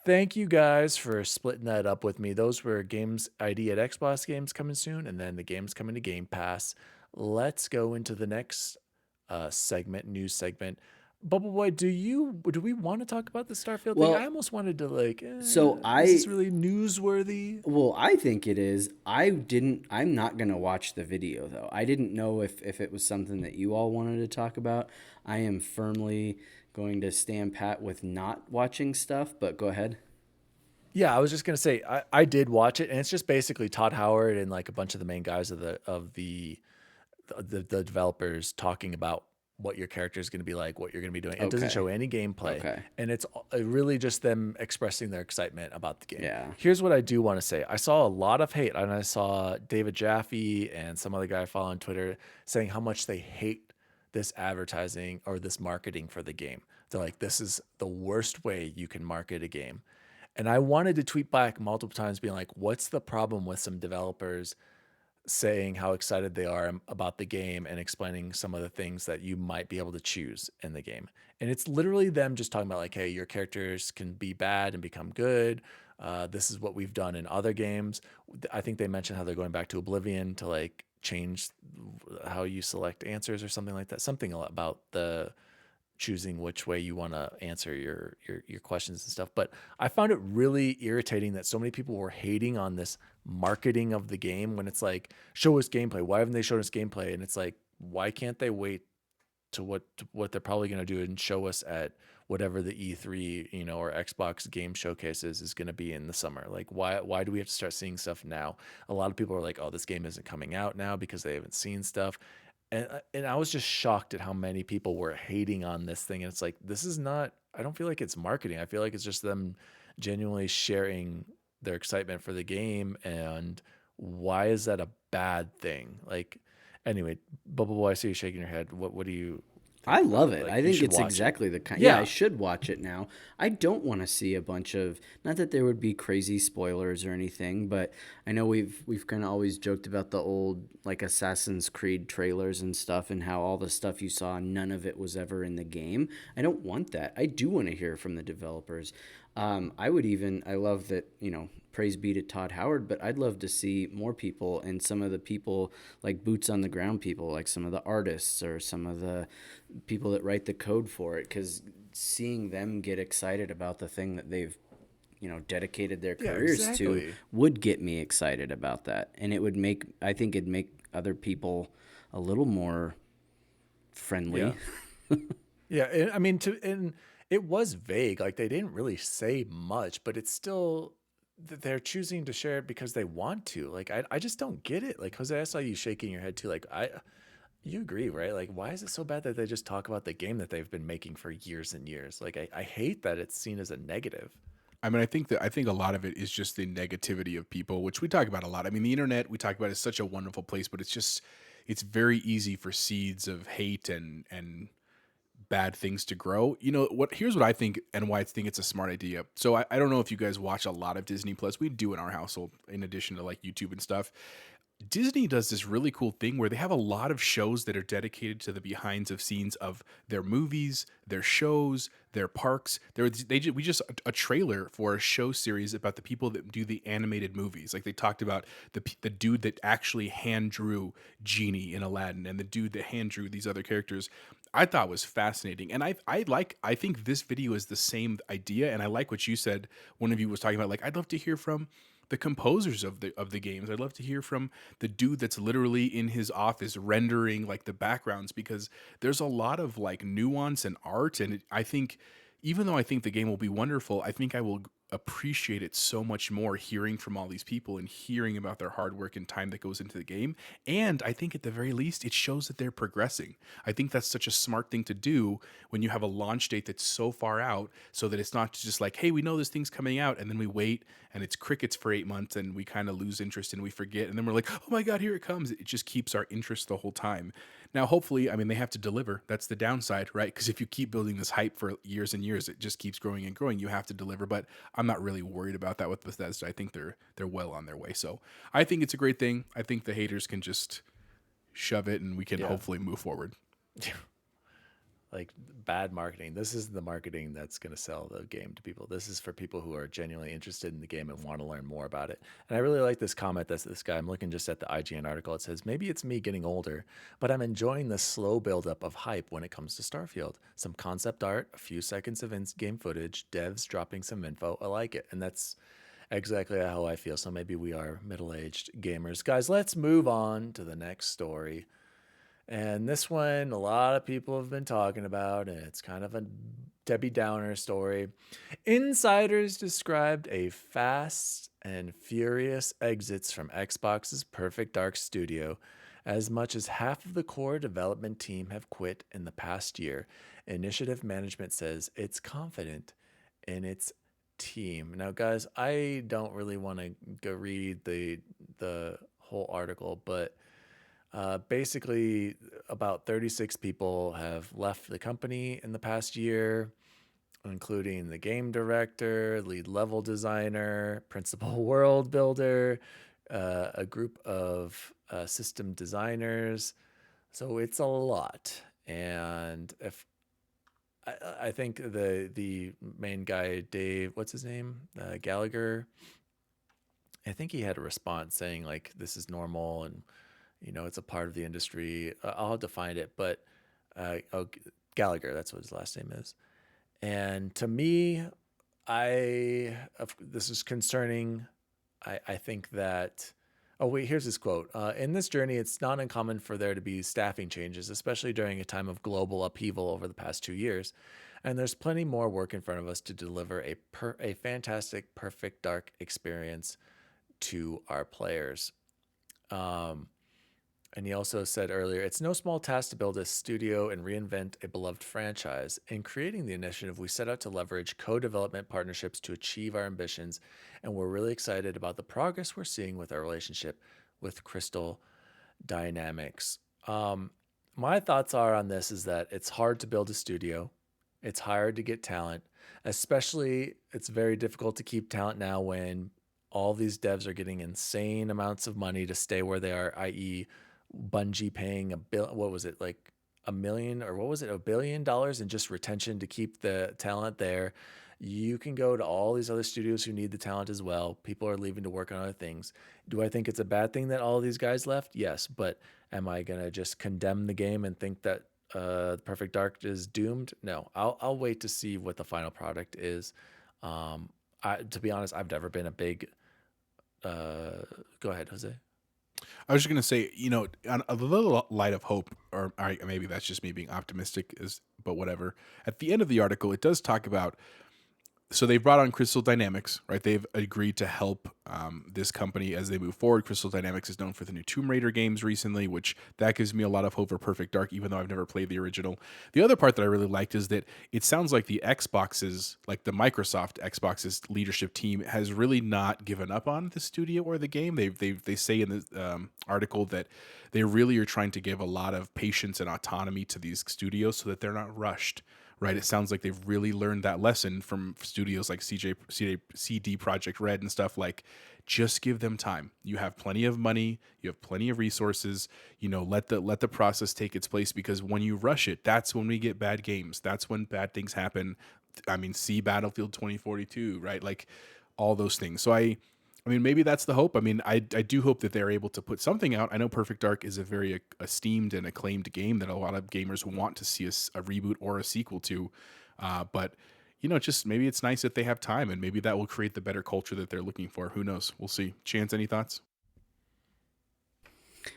Thank you guys for splitting that up with me. Those were Games ID at Xbox games coming soon, and then the games coming to Game Pass. Let's go into the next news segment. Bubble Boy, do we want to talk about the Starfield thing? I almost wanted to is this really newsworthy? Well, I think it is. I'm not gonna watch the video though. I didn't know if it was something that you all wanted to talk about. I am firmly going to stand pat with not watching stuff, but go ahead. Yeah, I was just gonna say I did watch it, and it's just basically Todd Howard and like a bunch of the main guys of the developers talking about what your character is going to be like, what you're going to be doing. It doesn't show any gameplay, and it's really just them expressing their excitement about the game. Yeah. Here's what I do want to say. I saw a lot of hate, and I saw David Jaffe and some other guy I follow on Twitter saying how much they hate this advertising or this marketing for the game. They're like, this is the worst way you can market a game. And I wanted to tweet back multiple times being like, what's the problem with some developers saying how excited they are about the game and explaining some of the things that you might be able to choose in the game. And it's literally them just talking about like, hey, your characters can be bad and become good. This is what we've done in other games. I think they mentioned how they're going back to Oblivion to like change how you select answers or something like that. Something about the choosing which way you want to answer your questions and stuff. But I found it really irritating that so many people were hating on this marketing of the game when it's like, show us gameplay. Why haven't they shown us gameplay? And it's like, why can't they wait to what they're probably going to do and show us at whatever the E3, or Xbox game showcases is going to be in the summer? Like, why do we have to start seeing stuff now? A lot of people are like, oh, this game isn't coming out now because they haven't seen stuff. And I was just shocked at how many people were hating on this thing. And it's like, this is not, I don't feel like it's marketing. I feel like it's just them genuinely sharing their excitement for the game. And why is that a bad thing? Like, anyway, Bubble Boy, I see you shaking your head. What do you think I about love it? it. Like, I you think should it's watch it. exactly the kind. Yeah, I Yeah. should watch it now. I don't want to see a bunch of, not that there would be crazy spoilers or anything, but I know we've kind of always joked about the old like Assassin's Creed trailers and stuff, and how all the stuff you saw, none of it was ever in the game. I don't want that. I do want to hear from the developers. I love that, praise be to Todd Howard, but I'd love to see more people, and some of the people, like boots on the ground people, like some of the artists or some of the people that write the code for it, because seeing them get excited about the thing that they've, dedicated their Yeah, careers to exactly. would get me excited about that. And I think it'd make other people a little more Yeah. friendly. Yeah. I mean, and it was vague. Like, they didn't really say much, but it's still, they're choosing to share it because they want to. Like, I just don't get it. Like, Jose, I saw you shaking your head too. Like, you agree, right? Like, why is it so bad that they just talk about the game that they've been making for years and years? Like, I hate that it's seen as a negative. I mean, I think a lot of it is just the negativity of people, which we talk about a lot. I mean, the internet we talk about is such a wonderful place, but it's very easy for seeds of hate and bad things to grow. Here's what I think and why I think it's a smart idea. So I don't know if you guys watch a lot of Disney Plus. We do in our household, in addition to like YouTube and stuff. Disney does this really cool thing where they have a lot of shows that are dedicated to the behinds of scenes of their movies, their shows, their parks. We just a trailer for a show series about the people that do the animated movies. Like, they talked about the dude that actually hand drew Genie in Aladdin and the dude that hand drew these other characters. I thought was fascinating, and I think this video is the same idea, and I like what you said. One of you was talking about, like, I'd love to hear from the composers of the games. I'd love to hear from the dude that's literally in his office rendering like the backgrounds, because there's a lot of like nuance and art, and I think, even though I think the game will be wonderful, I think I will appreciate it so much more hearing from all these people and hearing about their hard work and time that goes into the game. And I think at the very least it shows that they're progressing. I think that's such a smart thing to do when you have a launch date that's so far out, so that it's not just like, hey, we know this thing's coming out, and then we wait and it's crickets for 8 months and we kind of lose interest and we forget, and then we're like, oh my god, here it comes. It just keeps our interest the whole time. Now, hopefully, I mean, they have to deliver. That's the downside, right? Because if you keep building this hype for years and years, it just keeps growing and growing. You have to deliver, but I'm not really worried about that with Bethesda. I think they're well on their way. So I think it's a great thing. I think the haters can just shove it, and we can Yeah. hopefully move forward. Like, bad marketing. This is the marketing that's going to sell the game to people. This is for people who are genuinely interested in the game and want to learn more about it. And I really like this comment. That's this guy. I'm looking just at the IGN article. It says, maybe it's me getting older, but I'm enjoying the slow buildup of hype when it comes to Starfield. Some concept art, a few seconds of in-game footage, devs dropping some info. I like it. And that's exactly how I feel. So maybe we are middle-aged gamers. Guys, let's move on to the next story. And this one, a lot of people have been talking about, and it's kind of a Debbie Downer story. Insiders described a fast and furious exits from Xbox's Perfect Dark Studio. As much as half of the core development team have quit in the past year. Initiative management says it's confident in its team. Now, guys, I don't really want to go read the whole article, but basically, about 36 people have left the company in the past year, including the game director, lead level designer, principal world builder, a group of system designers. So it's a lot. And if I think the main guy, Dave, what's his name, Gallagher, I think he had a response saying like, this is normal and it's a part of the industry. I'll have to find it, but oh, Gallagher, that's what his last name is. And to me, this is concerning. I think that. Oh, wait, here's his quote. In this journey, it's not uncommon for there to be staffing changes, especially during a time of global upheaval over the past 2 years. And there's plenty more work in front of us to deliver a fantastic, perfect dark experience to our players. Um, and he also said earlier, it's no small task to build a studio and reinvent a beloved franchise. In creating the initiative, we set out to leverage co development partnerships to achieve our ambitions, and we're really excited about the progress we're seeing with our relationship with Crystal Dynamics. My thoughts are on this is that it's hard to build a studio, it's hard to get talent, especially it's very difficult to keep talent now when all these devs are getting insane amounts of money to stay where they are, i.e., Bungie paying what was it, like a million, or what was it, $1 billion in just retention to keep the talent there. You can go to all these other studios who need the talent as well. People are leaving to work on other things. Do I think it's a bad thing that all of these guys left? Yes, but am I gonna just condemn the game and think that Perfect Dark is doomed? No, I'll wait to see what the final product is. To be honest, I've never been a big. Go ahead, Jose. I was just gonna say, on a little light of hope, or maybe that's just me being optimistic, but whatever. At the end of the article, it does talk about. So they've brought on Crystal Dynamics, right? They've agreed to help this company as they move forward. Crystal Dynamics is known for the new Tomb Raider games recently, which that gives me a lot of hope for Perfect Dark, even though I've never played the original. The other part that I really liked is that it sounds like the Xbox's, like the Microsoft Xbox's leadership team has really not given up on the studio or the game. They say in the article that they really are trying to give a lot of patience and autonomy to these studios so that they're not rushed. Right, it sounds like they've really learned that lesson from studios like CD Project Red and stuff. Like, just give them time. You have plenty of money, you have plenty of resources. Let the process take its place, because when you rush it, that's when we get bad games. That's when bad things happen. I mean, see Battlefield 2042, right? Like all those things. So I mean, maybe that's the hope. I mean, I do hope that they're able to put something out. I know Perfect Dark is a very esteemed and acclaimed game that a lot of gamers want to see a reboot or a sequel to. But, just maybe it's nice that they have time, and maybe that will create the better culture that they're looking for. Who knows? We'll see. Chance, any thoughts?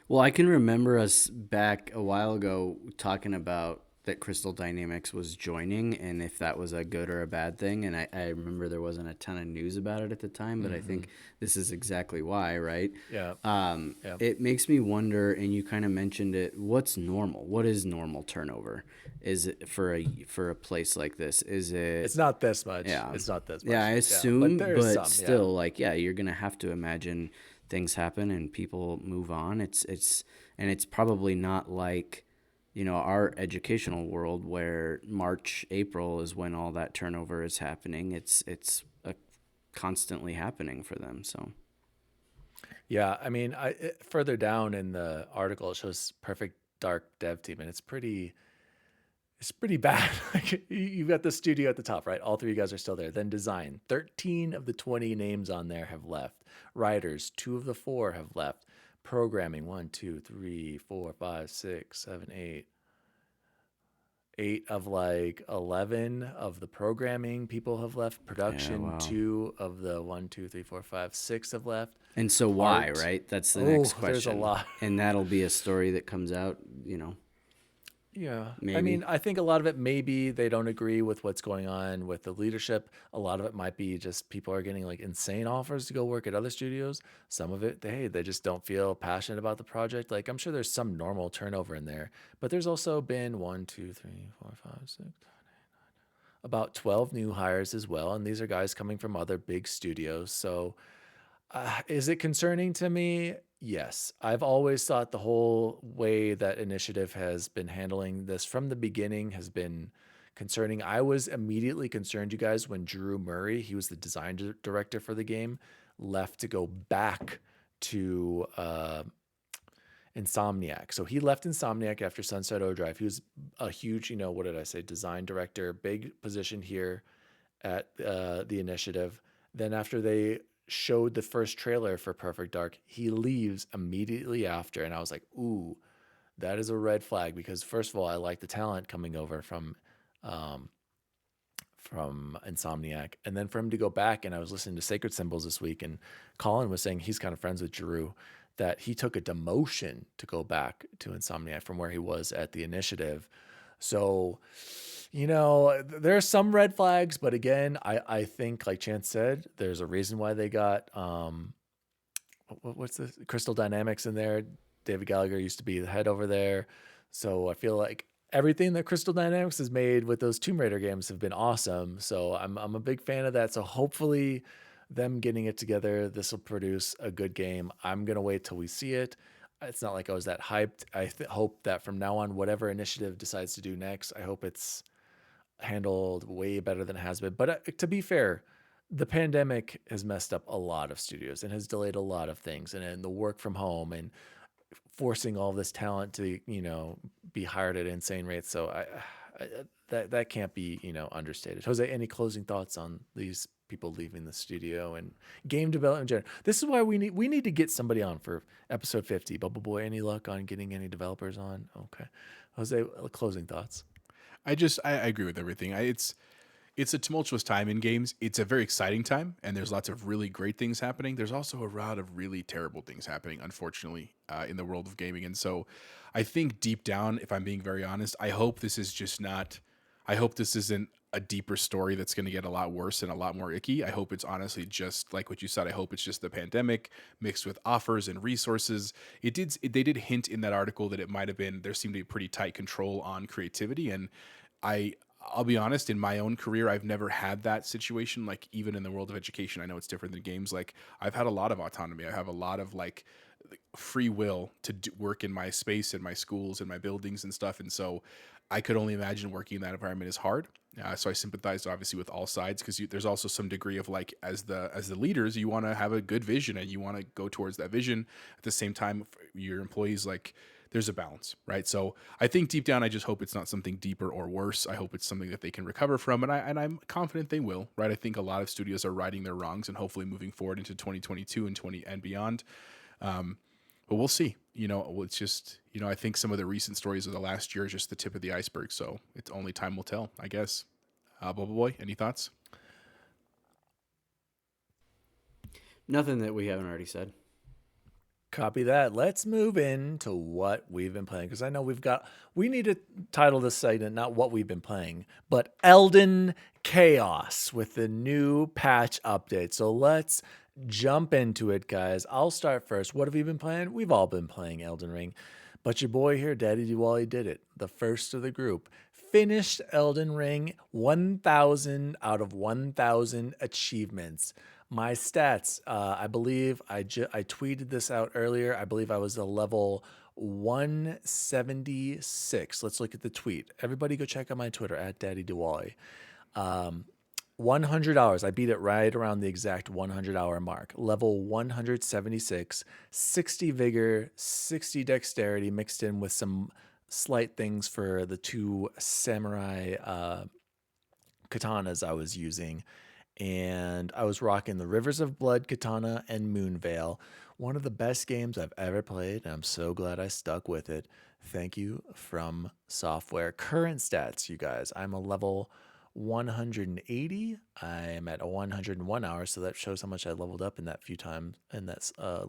Well, I can remember us back a while ago talking about that Crystal Dynamics was joining and if that was a good or a bad thing. And I remember there wasn't a ton of news about it at the time, but I think this is exactly why, right? Yeah. Yeah. It makes me wonder, and you kind of mentioned it, what's normal? What is normal turnover? Is it for a place like this? Is it? It's not this much. Yeah. It's not this much. Yeah, I assume, but there's but some, still, like, yeah, you're gonna have to imagine things happen and people move on. It's probably not like, our educational world where March, April is when all that turnover is happening. It's constantly happening for them. So Yeah, I mean, further down in the article, it shows Perfect Dark dev team, and it's pretty bad. Like, you've got the studio at the top, right? All three of you guys are still there. Then design, 13 of the 20 names on there have left. Writers, 2 of the 4 have left. Programming, 1, 2, 3, 4, 5, 6, 7, 8. 8 of like 11 of the programming people have left. Production, wow. 2 of the 1, 2, 3, 4, 5, 6 have left. and so why, Art. right? That's the next question. There's a lot. And that'll be a story that comes out, Yeah. maybe. I mean, I think a lot of it maybe they don't agree with what's going on with the leadership. A lot of it might be just people are getting like insane offers to go work at other studios. Some of it, they just don't feel passionate about the project. Like, I'm sure there's some normal turnover in there, but there's also been 1, 2, 3, 4, 5, 6, 7, 8, about 12 new hires as well. And these are guys coming from other big studios. So is it concerning to me? Yes. I've always thought the whole way that Initiative has been handling this from the beginning has been concerning. I was immediately concerned, you guys, when Drew Murray, he was the design director for the game, left to go back to Insomniac. So he left Insomniac after Sunset Overdrive. He was a huge, what did I say, design director, big position here at the Initiative. Then after they showed the first trailer for Perfect Dark, he leaves immediately after, and I was like, ooh, that is a red flag, because first of all, I like the talent coming over from Insomniac. And then for him to go back, and I was listening to Sacred Symbols this week, and Colin was saying he's kind of friends with Giroux, that he took a demotion to go back to Insomniac from where he was at the Initiative. So, there are some red flags, but again, I think, like Chance said, there's a reason why they got what's the Crystal Dynamics in there. David Gallagher used to be the head over there. So I feel like everything that Crystal Dynamics has made with those Tomb Raider games have been awesome. So I'm a big fan of that. So hopefully them getting it together, this will produce a good game. I'm going to wait till we see it. It's not like I was that hyped. I hope that from now on, whatever Initiative decides to do next, I hope it's handled way better than it has been. But to be fair, the pandemic has messed up a lot of studios and has delayed a lot of things, and the work from home and forcing all this talent to be hired at insane rates. So that can't be understated. Jose, any closing thoughts on these people leaving the studio and game development in general? This is why we need to get somebody on for episode 50. Bubble Boy, any luck on getting any developers on? Okay, Jose, closing thoughts. I agree with everything. It's a tumultuous time in games. It's a very exciting time, and there's lots of really great things happening. There's also a lot of really terrible things happening, unfortunately, in the world of gaming. And so I think deep down, if I'm being very honest, I hope this isn't a deeper story that's going to get a lot worse and a lot more icky. I hope it's honestly just like what you said. I hope it's just the pandemic mixed with offers and resources. They did hint in that article that it might have been, there seemed to be pretty tight control on creativity. And I'll be honest, in my own career, I've never had that situation. Like, even in the world of education, I know it's different than games. Like, I've had a lot of autonomy. I have a lot of free will to work in my space, in my schools, in my buildings and stuff. And so I could only imagine working in that environment is hard. So I sympathize obviously with all sides, because there's also some degree of as the leaders, you want to have a good vision and you want to go towards that vision. At the same time, your employees, there's a balance, right? So I think deep down, I just hope it's not something deeper or worse. I hope it's something that they can recover from, and I'm confident they will, right? I think a lot of studios are righting their wrongs and hopefully moving forward into 2022 and beyond. But we'll see. It's just, I think some of the recent stories of the last year is just the tip of the iceberg. So it's only time will tell, I guess. Bubble Boy, any thoughts? Nothing that we haven't already said. Copy that. Let's move into what we've been playing, because I know we need to title this segment not what we've been playing, but Elden Chaos with the new patch update. So let's jump into it, guys. I'll start first. What have we been playing? We've all been playing Elden Ring, but your boy here, DaddyDWALLY, did it. The first of the group. Finished Elden Ring, 1,000 out of 1,000 achievements. My stats, I believe I tweeted this out earlier. I believe I was a level 176. Let's look at the tweet. Everybody go check out my Twitter at DaddyDWALLY. 100 hours. I beat it right around the exact 100-hour mark. Level 176, 60 vigor, 60 dexterity, mixed in with some slight things for the two samurai katanas I was using. And I was rocking the Rivers of Blood katana and Moonveil. One of the best games I've ever played, and I'm so glad I stuck with it. Thank you, From Software. Current stats, you guys. I'm a level 180. I'm at a 101 hours, so that shows how much I leveled up in that few times, and that's a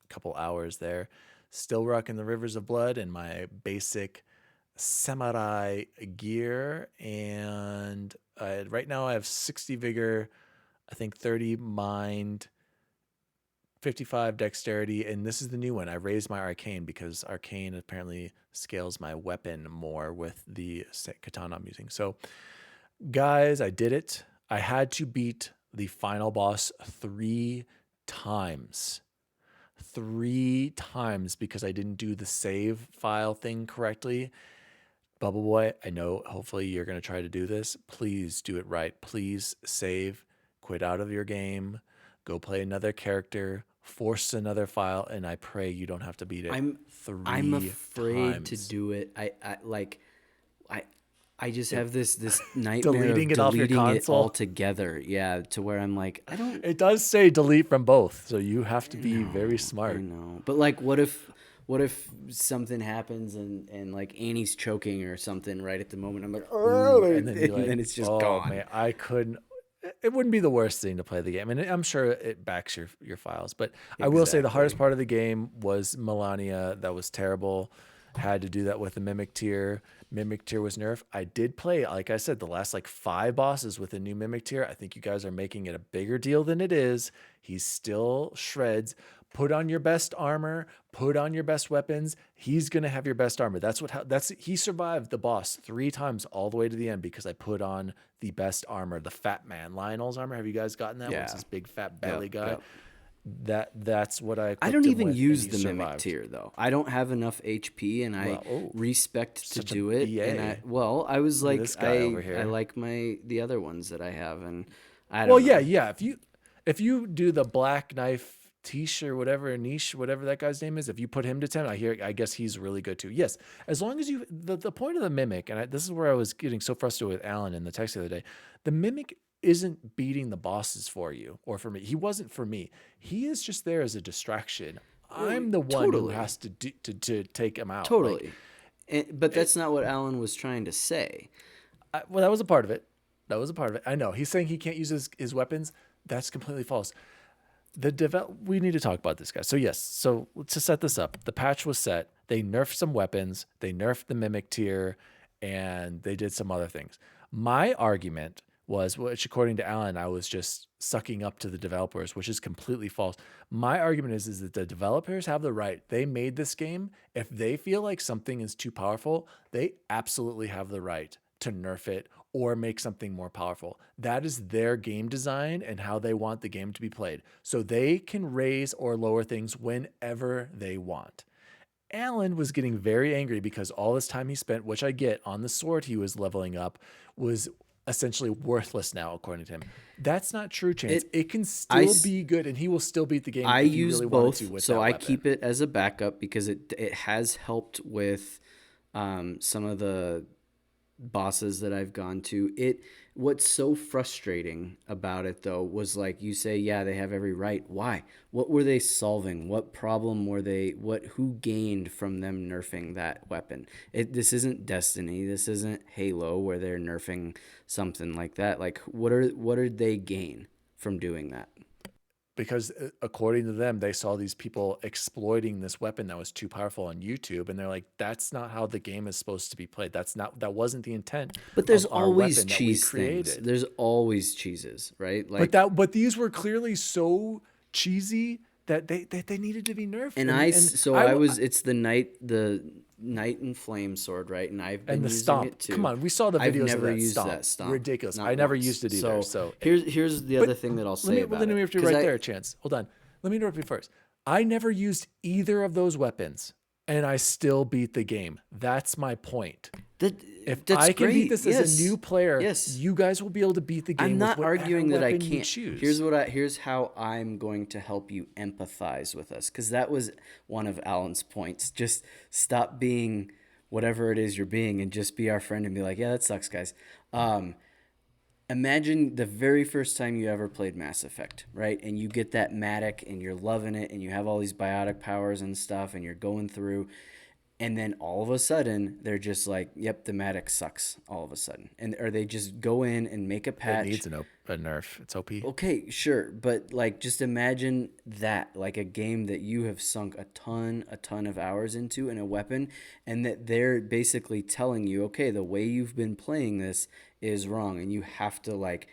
couple hours there. Still rocking the Rivers of Blood and my basic samurai gear, and right now I have 60 vigor, I think 30 mind, 55 dexterity, and this is the new one. I raised my arcane because arcane apparently scales my weapon more with the katana I'm using. So guys, I did it. I had to beat the final boss 3 times. 3 times because I didn't do the save file thing correctly. Bubble Boy, I know hopefully you're going to try to do this. Please do it right. Please save, quit out of your game, go play another character, force another file, and I pray you don't have to beat it I'm afraid times. to do it. I just have this nightmare Deleting of it off your deleting it console? altogether. Yeah, to where I'm like, I don't. It does say delete from both, so you have to be very smart. I know, but like, what if what if something happens and like Annie's choking or something right at the moment? I'm like, Ooh, oh, and then you're like, then it's just oh gone. man, I couldn't. It wouldn't be the worst thing to play the game, and I'm sure it backs your files. But I will say the hardest Exactly. part of the game was Melania. That was terrible. Had to do that with the mimic tier. Mimic tier was nerfed. I did play, like I said, the last like 5 bosses with a new mimic tier. I think you guys are making it a bigger deal than it is. He's still shreds. Put on your best armor, put on your best weapons. He's gonna have your best armor. He survived the boss 3 times all the way to the end because I put on the best armor, the fat man Lionel's armor. Have you guys gotten that? Where it's Yeah. this big fat Yep. belly guy. Yep. That's what I I equipped don't him even with, and use he the mimic survived. tier though. I don't have enough HP, and I Well, oh, respect to such a do it. And BA. I was Look at like, this guy over I here. like the other ones that I have, and I Well, don't yeah, know. yeah. If you do the black knife Tish or whatever, niche, whatever that guy's name is, if you put him to 10, I guess he's really good too. Yes, as long as the point of the mimic, and this is where I was getting so frustrated with Alan in the text the other day. The mimic isn't beating the bosses for you or for me. He wasn't for me. He is just there as a distraction. I'm the one who Totally, has to take him out. Like, totally. But that's not what Alan was trying to say. well, that was a part of it. That was a part of it. I know he's saying he can't use his weapons. That's completely false. We need to talk about this, guy. So yes, so to set this up, the patch was set. They nerfed some weapons, they nerfed the mimic tier, and they did some other things. My argument was, which according to Alan, I was just sucking up to the developers, which is completely false. My argument is that the developers have the right. They made this game. If they feel like something is too powerful, they absolutely have the right to nerf it or make something more powerful. That is their game design and how they want the game to be played. So they can raise or lower things whenever they want. Alan was getting very angry because all this time he spent, which I get, on the sword he was leveling up, was essentially worthless now, according to him. That's not true, Chance. It can still be good, and he will still beat the game I if he use really wanted to both, with so that I weapon. keep it as a backup because it has helped with some of the bosses that I've gone to. What's so frustrating about it though was, like you say, yeah, they have every right. Why? What were they solving? What problem were they who gained from them nerfing that weapon? This isn't Destiny. This isn't Halo where they're nerfing something like that. Like what did they gain from doing that? Because according to them, they saw these people exploiting this weapon that was too powerful on YouTube, and they're like, "That's not how the game is supposed to be played. That wasn't the intent But there's of our always weapon that we cheese things. created." There's always cheeses, right? But Like, these were clearly so cheesy that they needed to be nerfed. and it's the Knight and Flame sword, right? And I've been the using stomp. it too. Come on, we saw the I've videos of never that used stomp. that stomp. Ridiculous. Not I never once. used it either. So here's the other thing that I'll say about let me it. interrupt you 'Cause right there, Chance. Hold on. Let me interrupt you first. I never used either of those weapons, and I still beat the game. That's my point. If That's I can great. beat this as a new player, Yes. you guys will be able to beat the game I'm not with whatever arguing that I weapon you can't. choose. Here's how I'm going to help you empathize with us, because that was one of Alan's points. Just stop being whatever it is you're being and just be our friend and be like, yeah, that sucks, guys. Imagine the very first time you ever played Mass Effect, right? And you get that Matic and you're loving it and you have all these biotic powers and stuff and you're going through, and then all of a sudden they're just like, yep, the Matic sucks all of a sudden. Or they just go in and make a patch. It needs a nerf. It's OP. Okay, sure, but like just imagine that, like a game that you have sunk a ton of hours into, and a weapon, and that they're basically telling you, okay, the way you've been playing this is wrong, and you have to like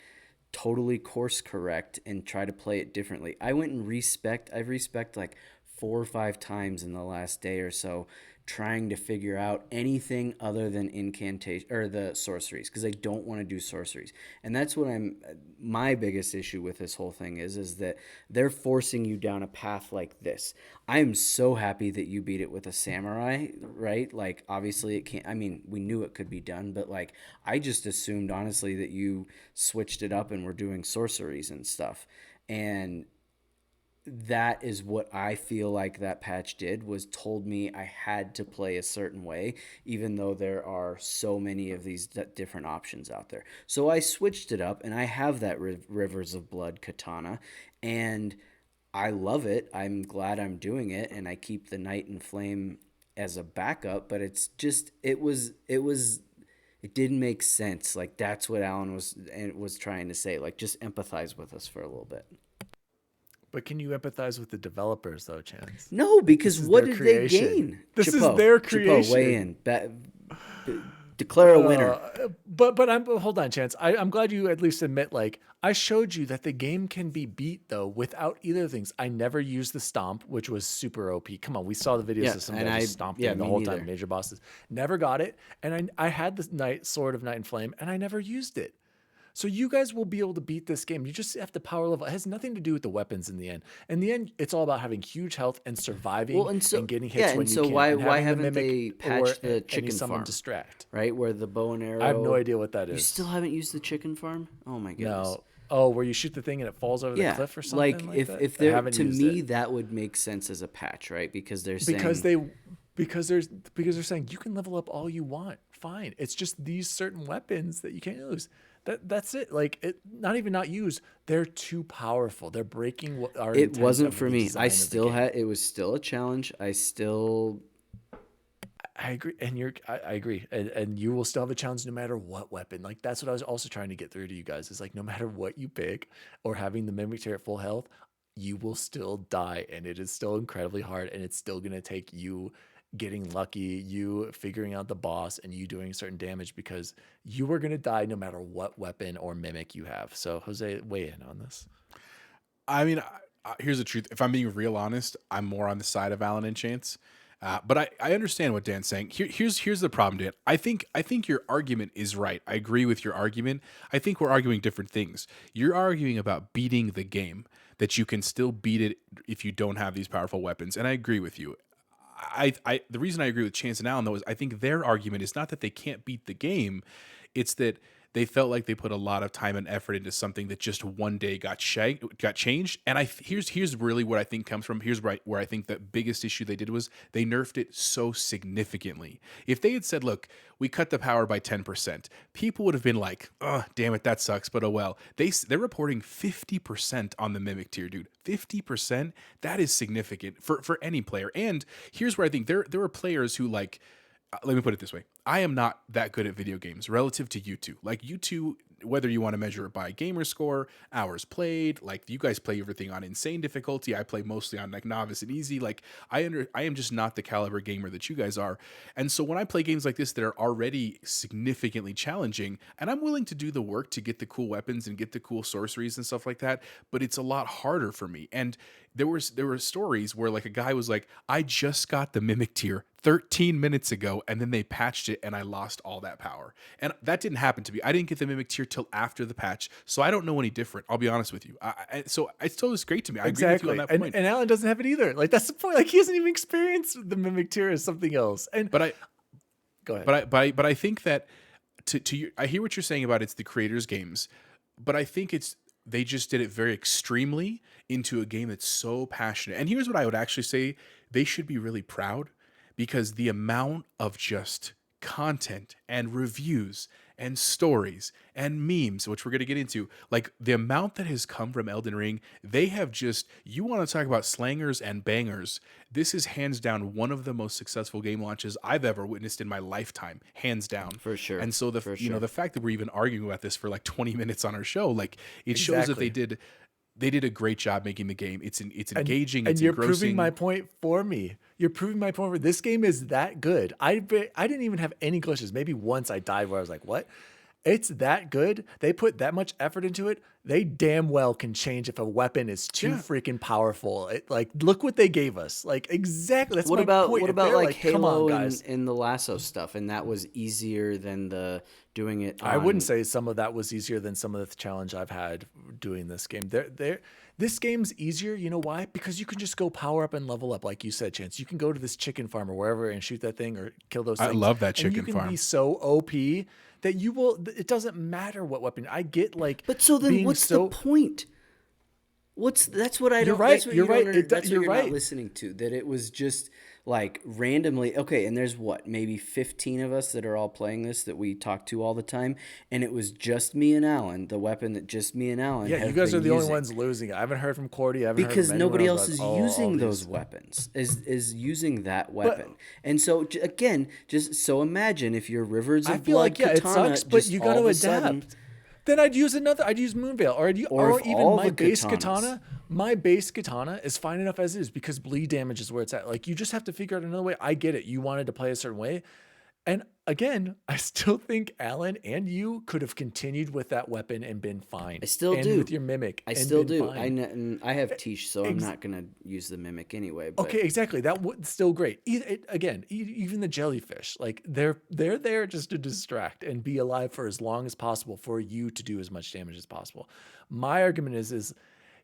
totally course correct and try to play it differently. I've respect like 4 or 5 times in the last day or so, trying to figure out anything other than incantation or the sorceries, because I don't want to do sorceries. And that's what my biggest issue with this whole thing is that they're forcing you down a path like this. I am so happy that you beat it with a samurai, right? Like, obviously it can't, I mean, we knew it could be done, but like, I just assumed honestly that you switched it up and were doing sorceries and stuff. And that is what I feel like that patch did, was told me I had to play a certain way, even though there are so many of these different options out there. So I switched it up, and I have that Rivers of Blood katana, and I love it. I'm glad I'm doing it, and I keep the Knight and Flame as a backup. But it's just it didn't make sense. Like that's what Alan was trying to say. Like just empathize with us for a little bit. But can you empathize with the developers though, Chance? No, because what did they creation. gain? This is their creation. Chipo, weigh in. Declare a winner. But hold on, Chance. I'm glad you at least admit, like, I showed you that the game can be beat though without either things. I never used the stomp, which was super OP. Come on, we saw the videos of some guys just stomping the whole time, major bosses. Never got it, and I had the sword of Night and Flame, and I never used it. So you guys will be able to beat this game. You just have to power level. It has nothing to do with the weapons in the end. In the end, it's all about having huge health and surviving and getting hits when you can. Why haven't they patched the chicken farm? Distract. Right, where the bow and arrow. I have no idea what that is. You still haven't used the chicken farm? Oh my goodness. No. Oh, where you shoot the thing and it falls over the cliff or something like that? If they're to me that would make sense as a patch, right? Because they're saying because they're saying you can level up all you want. Fine. It's just these certain weapons that you can't use. That's it. Like not even not used. They're too powerful. They're breaking what our. It wasn't for me. I still had. It was still a challenge. I agree, and I agree, and you will still have a challenge no matter what weapon. Like that's what I was also trying to get through to you guys. Is like no matter what you pick or having the mimic tear at full health, you will still die, and it is still incredibly hard, and it's still gonna take you getting lucky, you figuring out the boss, and you doing certain damage because you are going to die no matter what weapon or mimic you have. So Jose, weigh in on this. I mean, here's the truth. If I'm being real honest, I'm more on the side of Alan and Chance. But I understand what Dan's saying. Here's the problem, Dan. I think your argument is right. I agree with your argument. I think we're arguing different things. You're arguing about beating the game, that you can still beat it if you don't have these powerful weapons. And I agree with you. The reason I agree with Chance and Alan though is I think their argument is not that they can't beat the game, it's that they felt like they put a lot of time and effort into something that just one day got changed. And here's really what I think comes from. Here's where I think the biggest issue they did was they nerfed it so significantly. If they had said, look, we cut the power by 10%, people would have been like, oh, damn it, that sucks, but oh well. They're reporting 50% on the mimic tier, dude. 50%, that is significant for any player. And here's where I think there are players who like, let me put it this way. I am not that good at video games relative to you two. Like you two, whether you want to measure it by gamer score, hours played, like you guys play everything on insane difficulty. I play mostly on like novice and easy. Like I am just not the caliber gamer that you guys are. And so when I play games like this that are already significantly challenging, and I'm willing to do the work to get the cool weapons and get the cool sorceries and stuff like that, but it's a lot harder for me. And there were stories where like a guy was like, I just got the mimic tier 13 minutes ago, and then they patched it and I lost all that power. And that didn't happen to me. I didn't get the mimic tier till after the patch, so I don't know any different. I'll be honest with you. So it's totally great to me. I agree with you on that point. And Alan doesn't have it either. Like that's the point. Like he hasn't even experienced the mimic tier as something else. Go ahead. But I think that I hear what you're saying about it's the creators' games, but I think they just did it very extremely into a game that's so passionate. And here's what I would actually say. They should be really proud because the amount of just content and reviews and stories and memes, which we're going to get into, like the amount that has come from Elden Ring, they have just, you want to talk about slangers and bangers. This is hands down one of the most successful game launches I've ever witnessed in my lifetime, hands down. For sure. And so the fact that we're even arguing about this for like 20 minutes on our show, like it shows that they did a great job making the game. It's engaging. And you're proving my point for me. You're proving my point. This game is that good. I didn't even have any glitches. Maybe once I died where I was like, what? It's that good. They put that much effort into it. They damn well can change if a weapon is too freaking powerful. Like, look what they gave us. Like, exactly. That's my point. What about like Halo and the lasso stuff? And that was easier than the doing it. I wouldn't say some of that was easier than some of the challenge I've had doing this game. This game's easier. You know why? Because you can just go power up and level up. Like you said, Chance, you can go to this chicken farm or wherever and shoot that thing or kill those things. I love that chicken farm. You can be so OP that you will, it doesn't matter what weapon. I get like, but so then what's the point? That's what I don't. You're right. That's what you're right. That's what you're not listening to. That it was just like randomly. Okay, and there's what, maybe 15 of us that are all playing this that we talk to all the time, and it was just me and Alan, the weapon that just me and Alan Yeah, have you guys been are the only using. ones losing it. I haven't heard from Cordy. I haven't heard Because from anyone nobody else else about is all using those these. weapons, is using that weapon. And so again, just so imagine if your Rivers I of feel Blood like it katana sucks, but just you got all to of a sudden, adapt. Then I'd use another. I'd use Moonveil, or or if even all my the base katanas. katana. My base katana is fine enough as is because bleed damage is where it's at. Like you just have to figure out another way. I get it. You wanted to play a certain way, and again, I still think Alan and you could have continued with that weapon and been fine. I still and do. with your mimic. I and still been do. Fine. And I have Tish, so I'm not gonna use the mimic anyway. But Okay, exactly. That would still great. Even the jellyfish, like they're there just to distract and be alive for as long as possible for you to do as much damage as possible. My argument is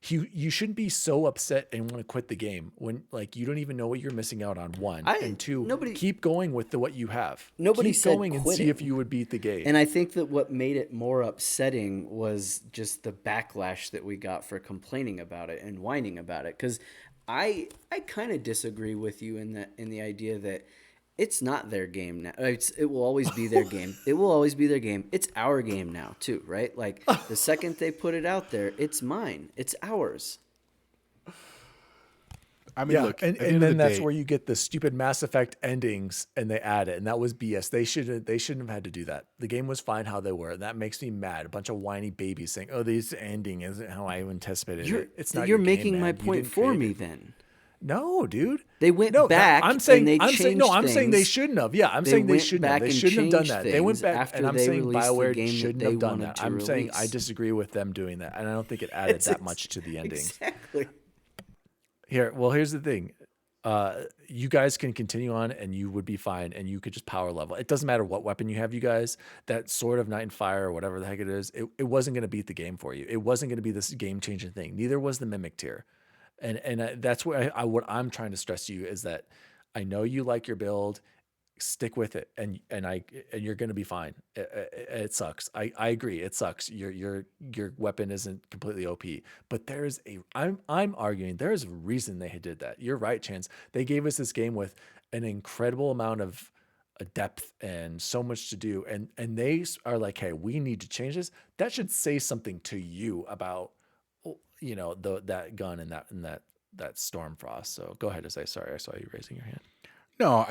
you shouldn't be so upset and want to quit the game when like you don't even know what you're missing out on. One and two, keep going with what you have. Nobody keep said going and see if you would beat the game. And I think that what made it more upsetting was just the backlash that we got for complaining about it and whining about it. Because I kind of disagree with you in the idea that it's not their game now. It will always be their game. It will always be their game. It's our game now too, right? Like the second they put it out there, it's mine. It's ours. I mean, look, and then that's where you get the stupid Mass Effect endings, and they add it, and that was BS. They shouldn't have had to do that. The game was fine how they were. That makes me mad. A bunch of whiny babies saying, "Oh, this ending isn't how I anticipated it." It's not. You're your making game, my man. point for me then. No, dude. They went back. I'm saying. And they I'm saying. No, I'm changed saying they things. shouldn't have. Yeah, I'm saying they went shouldn't have. back They and shouldn't have done changed that. They went things back, after and I'm they saying released the BioWare game that shouldn't they have done wanted that. to I'm saying I release. disagree with them doing that, and I don't think it added that much to the ending. Exactly. Here's the thing. You guys can continue on and you would be fine and you could just power level. It doesn't matter what weapon you have, you guys. That Sword of Night and Fire or whatever the heck it is, it wasn't going to beat the game for you. It wasn't going to be this game-changing thing. Neither was the Mimic tier. And that's what I'm trying to stress to you is that I know you like your build. Stick with it, and you're gonna be fine. It sucks. I agree. It sucks. Your weapon isn't completely OP, but I'm arguing there's a reason they did that. You're right, Chance. They gave us this game with an incredible amount of depth and so much to do, and they are like, hey, we need to change this. That should say something to you about that gun and that Stormfrost. So go ahead and say sorry. I saw you raising your hand. No,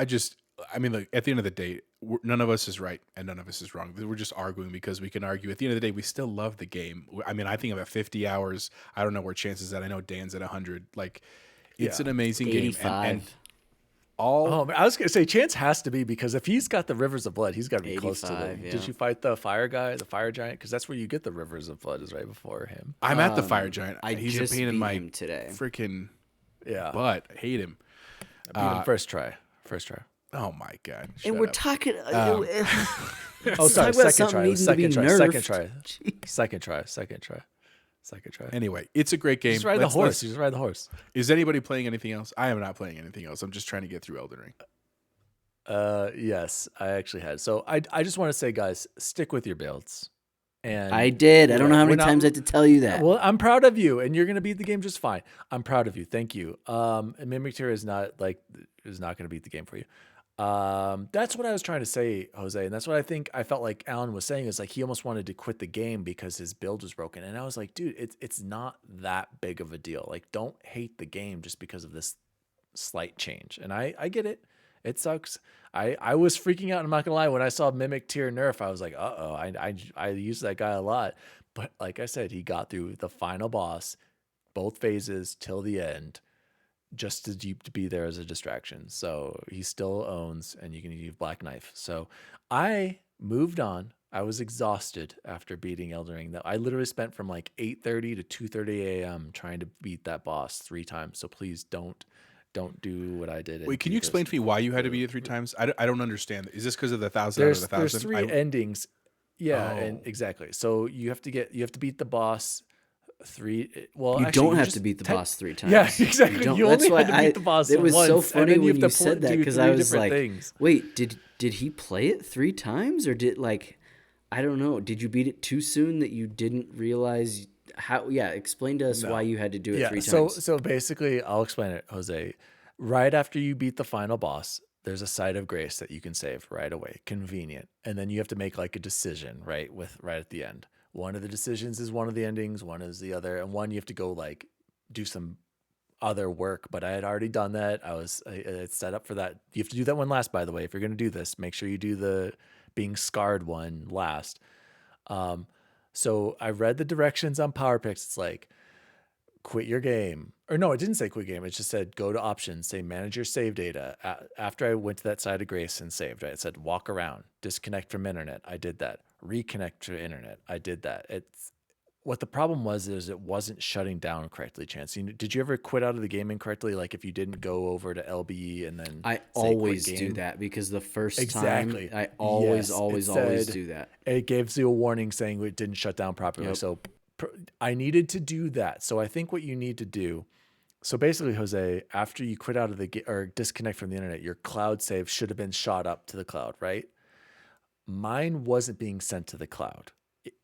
I mean, look, at the end of the day, none of us is right and none of us is wrong. We're just arguing because we can argue. At the end of the day, we still love the game. I mean, I think I'm at 50 hours. I don't know where Chance is at. I know Dan's at 100. Like, it's an amazing 85. game. And I was going to say Chance has to be because if he's got the Rivers of Blood, he's got to be close to them. yeah. Did you fight the fire guy, the fire giant? Because that's where you get the Rivers of Blood is right before him. I'm at the fire giant. He's just a pain in beat my him today. freaking Yeah. butt. I hate him. I beat him first try. Oh my God. And Shut we're up. talking. Oh, sorry. Second try. Second try. Anyway, it's a great game. Just ride the horse. You just ride the horse. Is anybody playing anything else? I am not playing anything else. I'm just trying to get through Elden Ring. Yes, I actually had. So I just want to say, guys, stick with your builds. And I did. I don't know how many times I had to tell you that. Well, I'm proud of you, and you're going to beat the game just fine. I'm proud of you. Thank you. Mimic Tier is not going to beat the game for you. That's what I was trying to say, Jose, and that's what I felt like Alan was saying is like he almost wanted to quit the game because his build was broken, and I was like, dude, it's not that big of a deal. Like, don't hate the game just because of this slight change. And I get it. It sucks. I was freaking out. I'm not gonna lie. When I saw Mimic Tier nerf, I was like, uh-oh. I use that guy a lot. But like I said, he got through the final boss, both phases till the end, just to be there as a distraction. So he still owns, and you can use Black Knife. So I moved on. I was exhausted after beating Elden Ring. I literally spent from like 8:30 to 2:30 a.m. trying to beat that boss 3 times. So please don't do what I did. Wait, can you explain to me why you had to beat it 3 times? I don't understand. Is this because of the 1,000 out of the 1,000? There's 3 endings. Yeah, and exactly. So you have to beat the boss 3. Well, you actually, don't have to beat the boss 3 times. Yeah, exactly. You only had to beat the boss It was once, so funny and then when you you have to said that do because 3 I was different like, things. wait, did he play it 3 times or did I don't know. Did you beat it too soon that you didn't realize how? Yeah, explain to us why you had to do it 3 times. So basically, I'll explain it, Jose. Right after you beat the final boss, there's a site of grace that you can save right away. Convenient. And then you have to make like a decision, right at the end. One of the decisions is one of the endings, one is the other, and one you have to go like do some other work, but I had already done that. I had set up for that. You have to do that one last, by the way. If you're going to do this, make sure you do the being scarred one last. Um, so I read the directions on Power Picks. It's like, quit your game. Or no, it didn't say quit game. It just said go to options, say manage your save data. After I went to that side of grace and saved, right? It said walk around, disconnect from internet. I did that. Reconnect to internet. I did that. It's what the problem was is it wasn't shutting down correctly, Chance. Did you ever quit out of the game incorrectly? Like if you didn't go over to LBE and then I say always quit do game? that because the first Exactly. time I always, Yes, always, it always said do that. it gives you a warning saying it didn't shut down properly. Yep. So I needed to do that. So I think what you need to do. So basically, Jose, after you quit out of the game or disconnect from the internet, your cloud save should have been shot up to the cloud, right? Mine wasn't being sent to the cloud.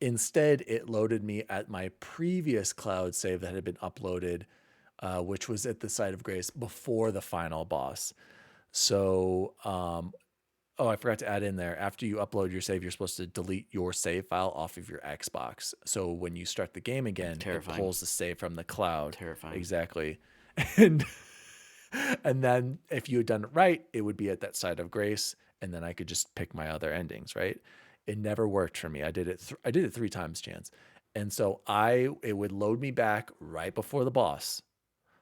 Instead, it loaded me at my previous cloud save that had been uploaded, which was at the site of grace before the final boss. So, oh, I forgot to add in there. After you upload your save, you're supposed to delete your save file off of your Xbox. So when you start the game again, Terrifying. it pulls the save from the cloud. Terrifying. Exactly. And and then if you had done it right, it would be at that side of grace, and then I could just pick my other endings, right? It never worked for me. I did it 3 times, Chance. And so it would load me back right before the boss.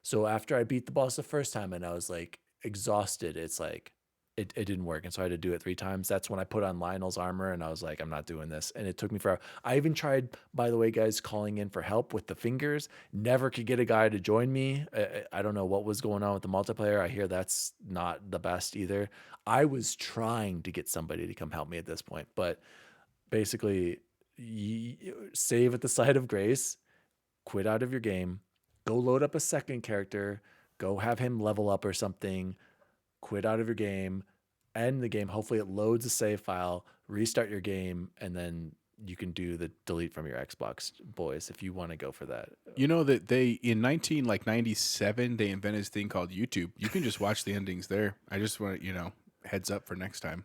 So after I beat the boss the first time and I was like exhausted, it's like it didn't work. And so I had to do it 3 times. That's when I put on Lionel's armor and I was like, I'm not doing this. And it took me forever. I even tried, by the way, guys, calling in for help with the fingers. Never could get a guy to join me. I don't know what was going on with the multiplayer. I hear that's not the best either. I was trying to get somebody to come help me at this point, but basically save at the site of grace, quit out of your game, go load up a second character, go have him level up or something, quit out of your game, end the game. Hopefully it loads a save file, restart your game, and then you can do the delete from your Xbox, boys, if you want to go for that. You know that they in 1997 they invented this thing called YouTube. You can just watch the endings there. I just want heads up for next time.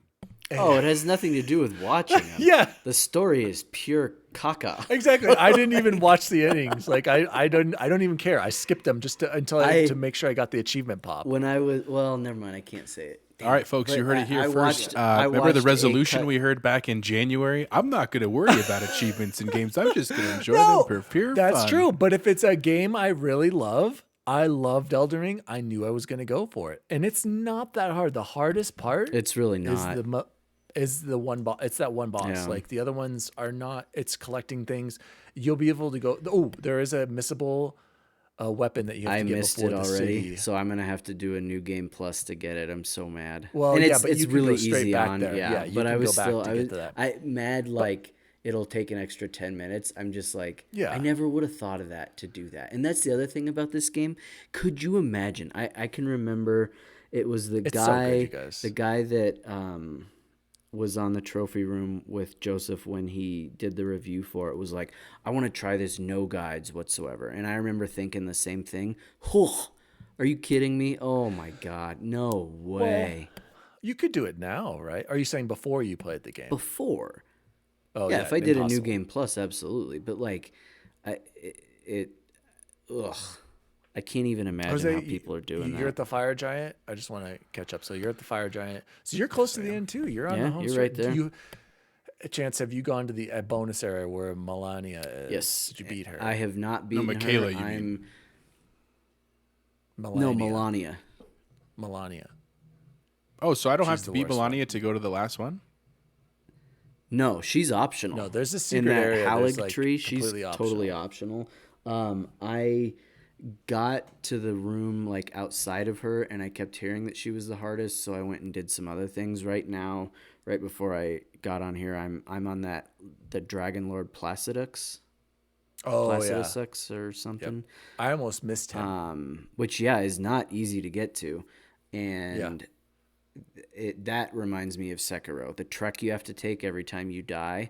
Oh, it has nothing to do with watching them. Yeah. The story is pure caca. Exactly. I didn't even watch the innings. Like I don't even care. I skipped them just to make sure I got the achievement pop. When I was never mind. I can't say it. All right, folks, you heard it here first. Remember the resolution we heard back in January? I'm not going to worry about achievements in games. I'm just going to enjoy them for pure fun. That's true. But if it's a game I really love, I loved Elden Ring, I knew I was going to go for it. And it's not that hard. The hardest part It's really not. is the one boss. It's that one boss. Yeah. Like the other ones are not. It's collecting things. You'll be able to go. Oh, there is a missable weapon that you have to get missed before it the already, city. so I'm gonna have to do a new game plus to get it. I'm so mad. Well, and yeah, it's, but it's you can really go straight easy back on. there. Yeah, you but can I was go back still to I get was to that. I mad like it'll take an extra 10 minutes. I'm just like, Yeah. I never would have thought of that to do that. And that's the other thing about this game. Could you imagine? I can remember it was It's so good, you guys. the guy that was on the trophy room with Joseph when he did the review for it was like, I want to try this no guides whatsoever. And I remember thinking the same thing. Are you kidding me? Oh my God. No way. You could do it now, right? Are you saying before you played the game? Before. Oh, Yeah, if I did a new impossible. game plus, absolutely. But like, ugh. I can't even imagine Jose, how people are doing you're that. at the Fire Giant. I just want to catch up. So you're at the Fire Giant. So you're close to the end too. You're on Yeah, the home you're stretch. right there. Chance, have you gone to the bonus area where Melania is? Yes. Did you beat her? I have not beaten Michaela, her. you mean. Melania. Melania. Oh, so I don't have She's to the beat worst Melania to go to the last one? No, she's optional. No, there's a in secret that area. Halig There's, like, tree. She's completely totally optional. I got to the room like outside of her, and I kept hearing that she was the hardest, so I went and did some other things. Right now, right before I got on here, I'm on the Dragon Lord Placidus. Oh, yeah. Placidus or something. I almost missed him. Which is not easy to get to, and that reminds me of Sekiro. The trek you have to take every time you die,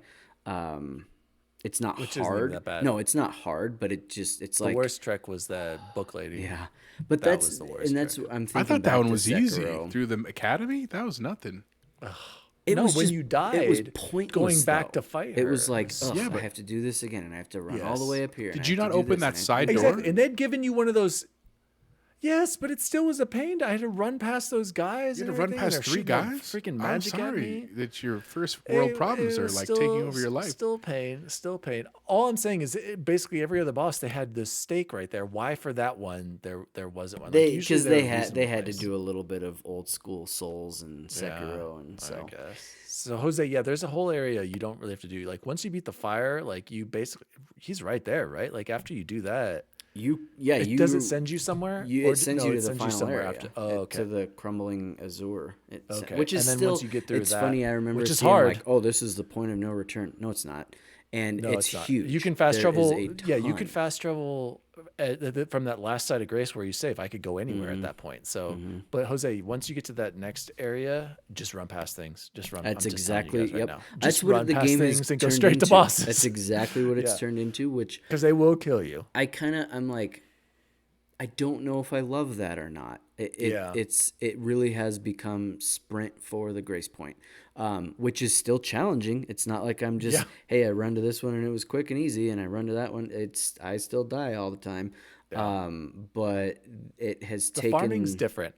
It's not Which isn't hard. even that bad. No, it's not hard, but it's the like worst trek was the book lady. yeah. But That that's was the worst and that's trick. I'm I thinking thought that back one to was easy. Sekiro. Through the academy, that was nothing. No, when just- you died, it was pointless, going back though. to fight It her. was like, ugh, Yeah, I but- have to do this again, and I have to run all the Yes. way up here. and Did I you have not to do open this, that and I have to side do door? that. Exactly, and they'd given you one of those. Yes, but it still was a pain. I had to run past those guys. You had and to run everything, and past they're 3 shooting guys. Freaking I'm magic at sorry me. that your first world problems It are was like still- taking over your life. Still pain. Still pain. All I'm saying is, basically every other boss they had this stake right there. Why for that one there wasn't one? They usually because they're they had to reasonable do a little bit of old school Souls and Sekiro, and I so guess. So Jose, yeah, there's a whole area you don't really have to do. Like once you beat the fire, like you basically, he's right there, right? Like after you do that, does it send you somewhere? Or It sends you to the sends final somewhere area. after. Oh, okay. To the crumbling azure. Okay. Which is And then still. once you get through it's that, funny. I remember which is seeing hard. like, oh, this is the point of no return. No, it's not. And No, it's not. huge. You can fast There travel. is a Yeah, you ton. could fast travel from that last side of Grace where you save. I could go anywhere at that point. So, but Jose, once you get to that next area, just run past things. Just run. That's I'm just telling you exactly. guys right Yep. now. That's Just what run the past game things is and go turned straight into. to bosses. That's exactly what it's Yeah. turned into. Which Because they will kill you. I'm like, I don't know if I love that or not. It really has become sprint for the Grace Point, which is still challenging. It's not like I'm just, hey, I run to this one and it was quick and easy, and I run to that one. I still die all the time. But it has The taken. farming's different.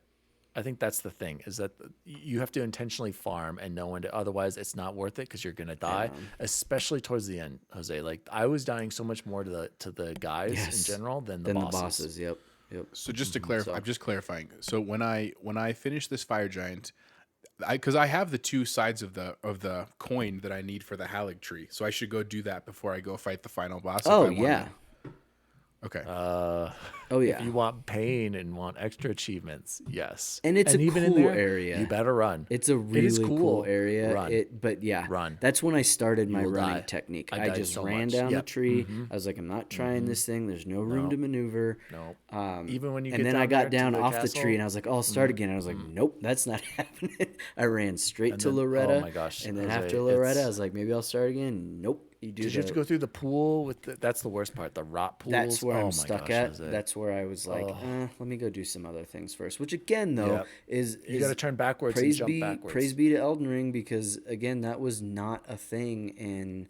I think that's the thing, is that you have to intentionally farm and know when to, otherwise it's not worth it because you're gonna die, especially towards the end, Jose. Like I was dying so much more to the guys Yes. in general than the Than bosses. the bosses. Yep. So just to clarify, So- I'm just clarifying. So when I finish this fire giant, because I have the 2 sides of the coin that I need for the Halig tree, so I should go do that before I go fight the final boss. if I Oh want yeah. to. Okay. Oh yeah. If you want pain and want extra achievements, yes. And it's a even in cool there, area. You better run. It's a It is really cool area. Run. But yeah, Run. that's when I started my will running die. technique. I I died just so ran much. down the Yep. tree. I was like, I'm not trying this thing. There's no room to maneuver. No. Even when you And get then down I got there to down the off the castle, tree and I was like, oh, I'll start again. And I was like, nope, that's not happening. I ran straight to then- Loretta. oh my gosh, And then Jose, after Loretta, it's- I was like, maybe I'll start again. Nope. You do Did you have to go through the pool with that's the worst part, the rot pools? That's where Oh I'm my stuck gosh, at. Jose. That's where I was like, let me go do some other things first. Which again, though, Yep. is You got to turn backwards and jump backwards. Praise be to Elden Ring, because again, that was not a thing in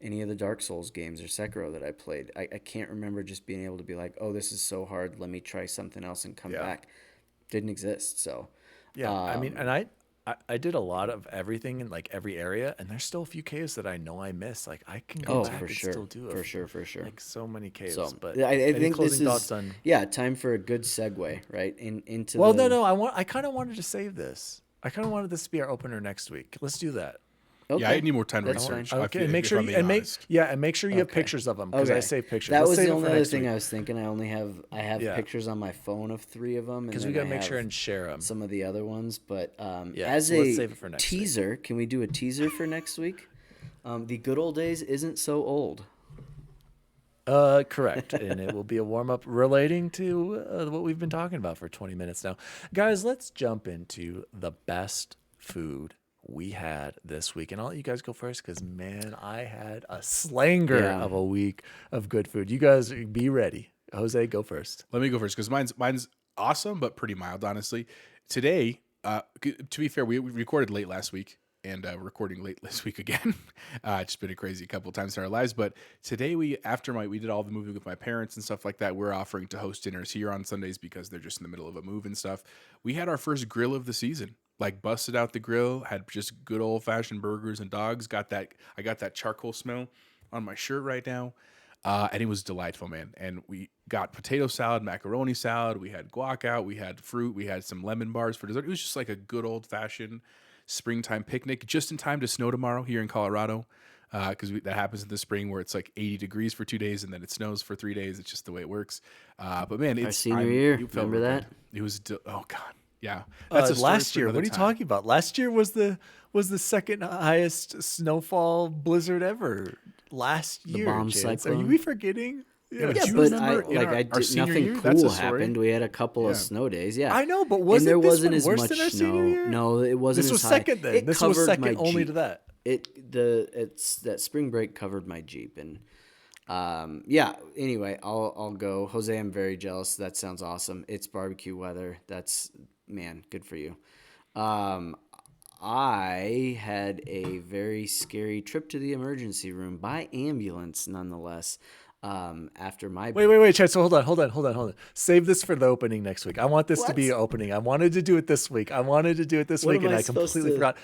any of the Dark Souls games or Sekiro that I played. I can't remember just being able to be like, oh, this is so hard. Let me try something else and come back. Didn't exist. So Yeah, I mean, and I did a lot of everything in like every area, and there's still a few caves that I know I miss. Like I can go back for and sure, still do it. for sure. Like so many caves. So But I any think this closing thoughts is on? time for a good segue right into. Well, the, no. I kind of wanted to save this. I kind of wanted this to be our opener next week. Let's do that. Okay. Yeah, I need more time to That's fine. research. Okay, and make sure you make sure you have pictures of them because I save pictures. That Let's was save the it only for other next thing week. I was thinking. I have Yeah. pictures on my phone of 3 of them, Because we got to make sure and share them. some of the other ones. But Yeah, as so a let's save it for next week. teaser, can we do a teaser for next week? The good old days isn't so old. Correct. And it will be a warm up relating to what we've been talking about for 20 minutes now. Guys, let's jump into the best food we had this week. And I'll let you guys go first because, man, I had a slanger of a week of good food. You guys be ready. Jose, go first. Let me go first because mine's awesome but pretty mild, honestly. Today, to be fair, we recorded late last week and we're recording late this week again. It's been a crazy couple of times in our lives, but today we did all the moving with my parents and stuff like that. We're offering to host dinners here on Sundays because they're just in the middle of a move and stuff. We had our first grill of the season. Like busted out the grill, had just good old fashioned burgers and dogs. I got that charcoal smell on my shirt right now. And it was delightful, man. And we got potato salad, macaroni salad. We had guac out. We had fruit. We had some lemon bars for dessert. It was just like a good old fashioned springtime picnic, just in time to snow tomorrow here in Colorado. Because that happens in the spring where it's like 80 degrees for 2 days and then it snows for 3 days. It's just the way it works. But man, Our senior year, you felt remember real that? good. It was, oh God. Yeah. That's a story Last for year. another What are you time. talking about? Last year was the second highest snowfall blizzard ever. Last year. bomb Chance. Are cyclone? we forgetting? but Yeah, you but remember in our did senior nothing year? That's cool a story. happened. We had a couple of Yeah. snow days. Yeah, I know, but and wasn't there this wasn't one as worse much than our snow. senior year? No, it wasn't. This was as high. second then. It This was covered second my only Jeep. to that. It's that spring break covered my Jeep, and yeah. Anyway, I'll go. Jose, I'm very jealous. That sounds awesome. It's barbecue weather. That's man, good for you. Um, I had a very scary trip to the emergency room by ambulance, nonetheless. After my Wait, Chad. So hold on. Save this for the opening next week. I want this to be what? an opening. I wanted to do it this week. What am And I I supposed completely to? forgot.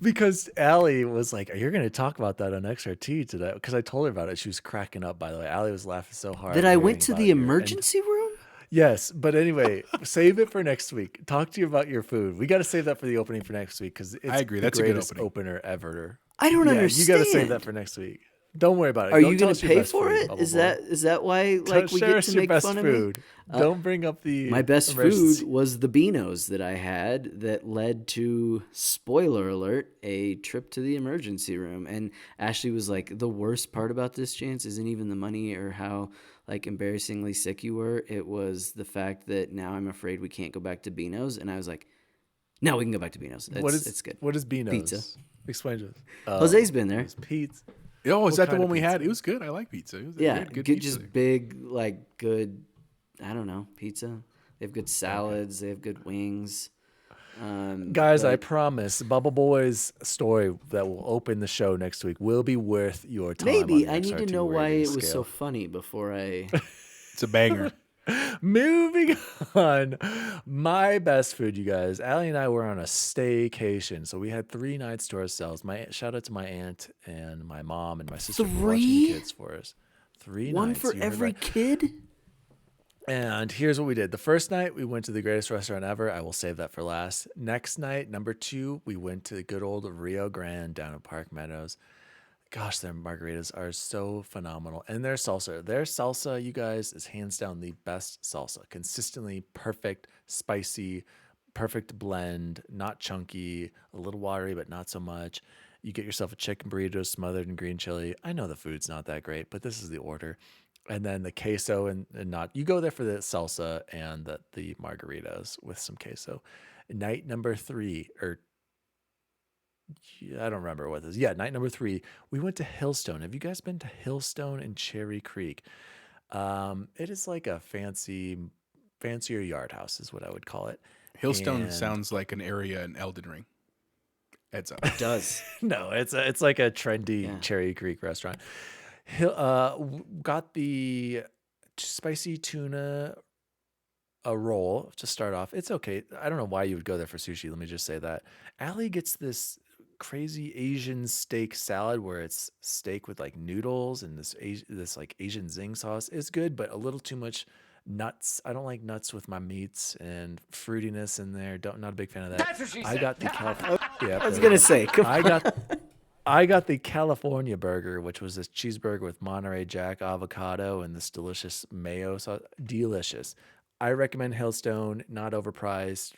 Because Allie was like, "You're going to talk about that on XRT today?" Because I told her about it. She was cracking up. By the way, Allie was laughing so That hard I hearing went to about the your and emergency room? yes. But anyway, save it for next week. Talk to you about your food. We got to save that for the opening for next week because I it's agree. the That's a good greatest opening. opener ever. I don't Yeah, you got to save that understand. for next week. Don't worry about it. Are Don't you tell gonna us your pay best for food, it? bubble boy. Is that why like we Share get us to your make best fun of me? food. Don't bring up My the best food emergency. was the beanos that I had that led to, spoiler alert, a trip to the emergency room. And Ashley was like, the worst part about this, Chance, isn't even the money or how like embarrassingly sick you were. It was the fact that now I'm afraid we can't go back to Beano's. And I was like, no, we can go back to Beano's. It's good. What is Pizza. Beano's? Explain to us. Jose's Oh, been it there. was pizza. Oh, is What that the kind one of we had? pizza? It was good. I like pizza. We Yeah, had good good, pizza just there. big, like good. I don't know, pizza. They have good Okay. salads. They have good wings. Guys, I But promise Bubble Boy's story that will open the show next week will be worth your time on maybe the I need to XR2 know why rating it was so scale. funny before I. It's a banger. Moving on. My best food, you guys. Allie and I were on a staycation. So we had 3 nights to ourselves. My shout out to my aunt and my mom and my sister for watching the Three? kids for us. Three One nights. for You heard every right. kid? And here's what we did. The first night, we went to the greatest restaurant ever. I will save that for last. Next night, number 2, we went to the good old Rio Grande down in Park Meadows. Gosh, their margaritas are so phenomenal. And their salsa, you guys, is hands down the best salsa. Consistently perfect, spicy, perfect blend, not chunky, a little watery, but not so much. You get yourself a chicken burrito smothered in green chili. I know the food's not that great, but this is the order. And then the queso and not you go there for the salsa and the margaritas with some queso. Night number 3, or yeah, I don't remember what this. Yeah, night number 3, we went to Hillstone. Have you guys been to Hillstone in Cherry Creek? It is like a fancier yard house is what I would call it. Hillstone And sounds like an area in Elden Ring. Heads up. It does. no, it's like a trendy Yeah. Cherry Creek restaurant. Got the spicy tuna a roll to start off. It's okay. I don't know why you would go there for sushi. Let me just say that. Allie gets this crazy Asian steak salad where it's steak with like noodles and this like Asian zing sauce. It's good, but a little too much nuts. I don't like nuts with my meats and fruitiness in there. Don't Not a big fan of that. That's what she I said. got the yeah, I was there you gonna go. say, come I on. got I got the California burger, which was this cheeseburger with Monterey Jack avocado and this delicious mayo sauce. Delicious. I recommend Hillstone, not overpriced,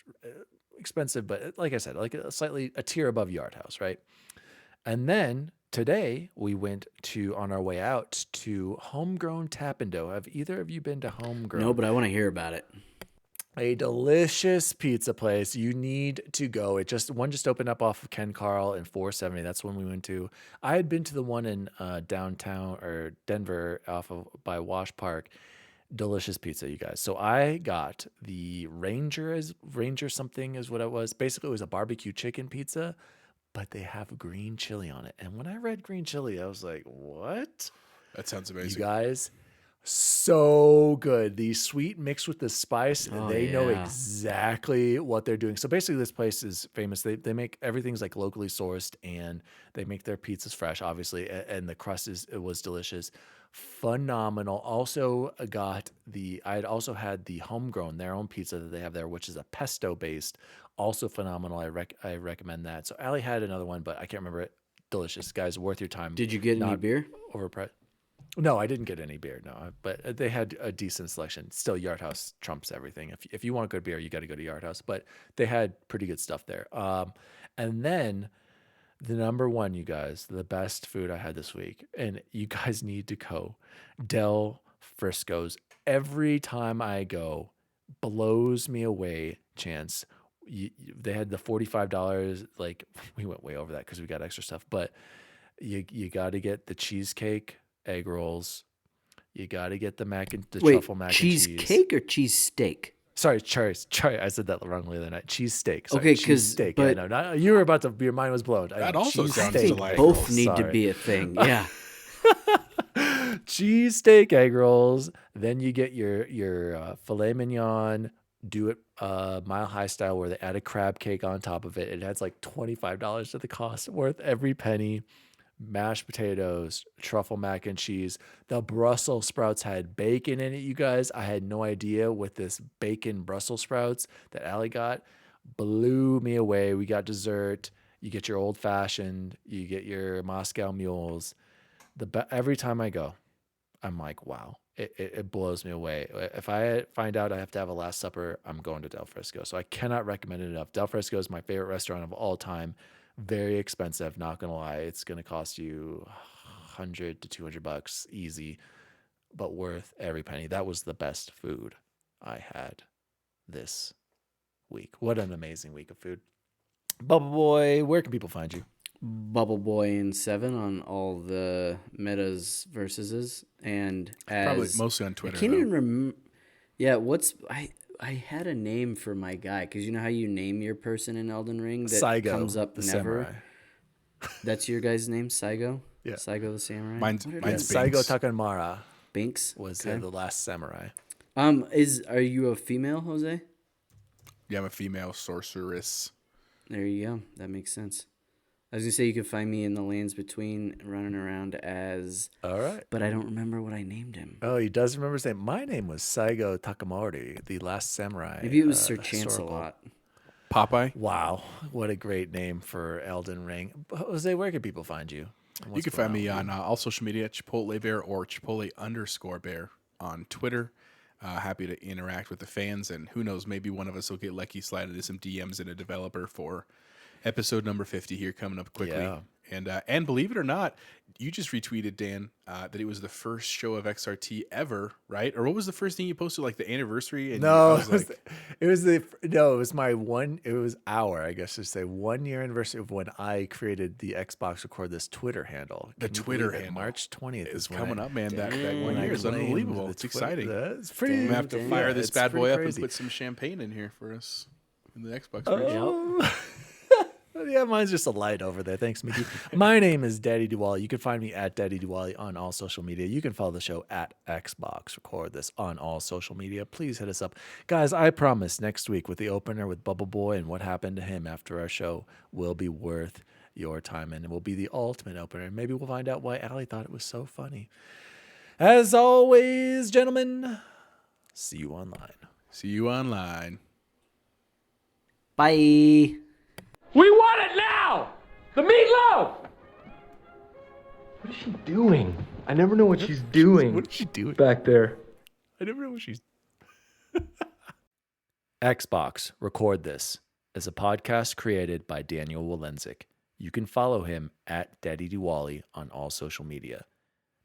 expensive, but like I said, like a tier above Yard House, right? And then today we went to on our way out to Homegrown Tap and Dough. Have either of you been to No, Homegrown? but I want to hear about it. A delicious pizza place. You need to go. Just opened up off of Ken Carl in 470. That's when we went to. I had been to the one in downtown or Denver off of by Wash Park. Delicious pizza, you guys. So I got the Ranger something is what it was. Basically, it was a barbecue chicken pizza, but they have green chili on it. And when I read green chili, I was like, what? That sounds You amazing. guys, so good. The sweet mixed with the spice, Oh they know yeah. exactly what they're doing. So basically, this place is famous. They make everything's like locally sourced, and they make their pizzas fresh, obviously, and the crust it was delicious, phenomenal. Also I had also had the homegrown their own pizza that they have there, which is a pesto based, also phenomenal. I recommend that. So Allie had another one, but I can't remember it. Delicious, guys, worth your time. Did you get any Not beer? overpriced. No, I didn't get any beer. No, but they had a decent selection. Still, Yard House trumps everything. If you want good beer, you got to go to Yard House. But they had pretty good stuff there. And then the number one, you guys, the best food I had this week, and you guys need to go. Del Frisco's. Every time I go, blows me away. Chance, they had the $45. Like we went way over that because we got extra stuff, but you got to get the cheesecake, egg rolls. You got to get the truffle mac and cheese. Cheesecake or cheese steak? Sorry, I said that wrongly the other night. Cheese steak. Sorry, Okay, cheese steak. Yeah, no, you were about to. Your mind was blown. That also sounds I think delightful. both need to be a thing. Yeah. Cheese steak, egg rolls. Then you get your filet mignon. Do it Mile High style, where they add a crab cake on top of it. It adds like $25 to the cost, worth every penny. Mashed potatoes, truffle mac and cheese. The Brussels sprouts had bacon in it, you guys. I had no idea with this bacon Brussels sprouts that Allie got. Blew me away. We got dessert. You get your old fashioned. You get your Moscow mules. Every time I go, I'm like, wow. It blows me away. If I find out I have to have a Last Supper, I'm going to Del Frisco. So I cannot recommend it enough. Del Frisco is my favorite restaurant of all time. Very expensive, not gonna lie. It's gonna cost you $100 to $200 easy, but worth every penny. That was the best food I had this week. What an amazing week of food. Bubble Boy, where can people find you? Bubble Boy and 7 on all the metas versuses, and Probably mostly on Twitter. I can't even remember. Yeah, I had a name for my guy, because you know how you name your person in Elden Ring that Saigo, comes up the never. samurai. That's your guy's name, Saigo. Yeah, Saigo the samurai. Mine's Saigo Binks. Takamara Binks was okay. the last samurai. Are you a female, Jose? Yeah, I'm a female sorceress. There you go. That makes sense. I was gonna say you can find me in the lands between, running around as. All right. But I don't remember what I named him. Oh, he does remember saying my name was Saigo Takamori, the last samurai. Maybe it was Sir historical. Chancelot. Popeye. Wow, what a great name for Elden Ring. Jose, where can people find you? You can find me on all social media at Chipotle Bear or Chipotle_Bear on Twitter. Happy to interact with the fans, and who knows, maybe one of us will get lucky, slide into some DMs in a developer for episode number 50 here coming up quickly. Yeah. And believe it or not, you just retweeted, Dan, that it was the first show of XRT ever, right? Or what was the first thing you posted, like the anniversary? And No, it was my our, I guess to say, 1 year anniversary of when I created the Xbox Record This Twitter handle. The Twitter handle. March 20th is when coming up, man. That 1 I year is claimed unbelievable. the It's exciting. It's pretty. I'm gonna have to fire this it's bad boy pretty up crazy. and put some champagne in here for us in the Xbox version. Yeah, mine's just a light over there. Thanks, Mickey. My name is DaddyDWALLY. You can find me at DaddyDWALLY on all social media. You can follow the show at Xbox Record This on all social media. Please hit us up. Guys, I promise next week with the opener with Bubble Boy and what happened to him after our show will be worth your time, and it will be the ultimate opener. Maybe we'll find out why Allie thought it was so funny. As always, gentlemen, see you online. See you online. Bye. We want it now! The meatloaf! What is she doing? I never know what she's doing. What is she doing back there? I never know what she's. Xbox Record This is a podcast created by Daniel Walenzik. You can follow him at DaddyDWALLY on all social media.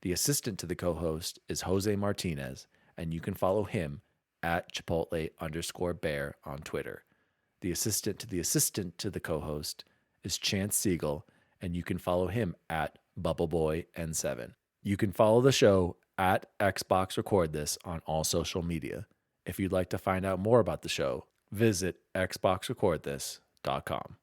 The assistant to the co-host is Jose Martinez, and you can follow him at Chipotle_Bear on Twitter. The assistant to the co-host is Chance Siegel, and you can follow him at BubbleBoyN7. You can follow the show at Xbox Record This on all social media. If you'd like to find out more about the show, visit xboxrecordthis.com.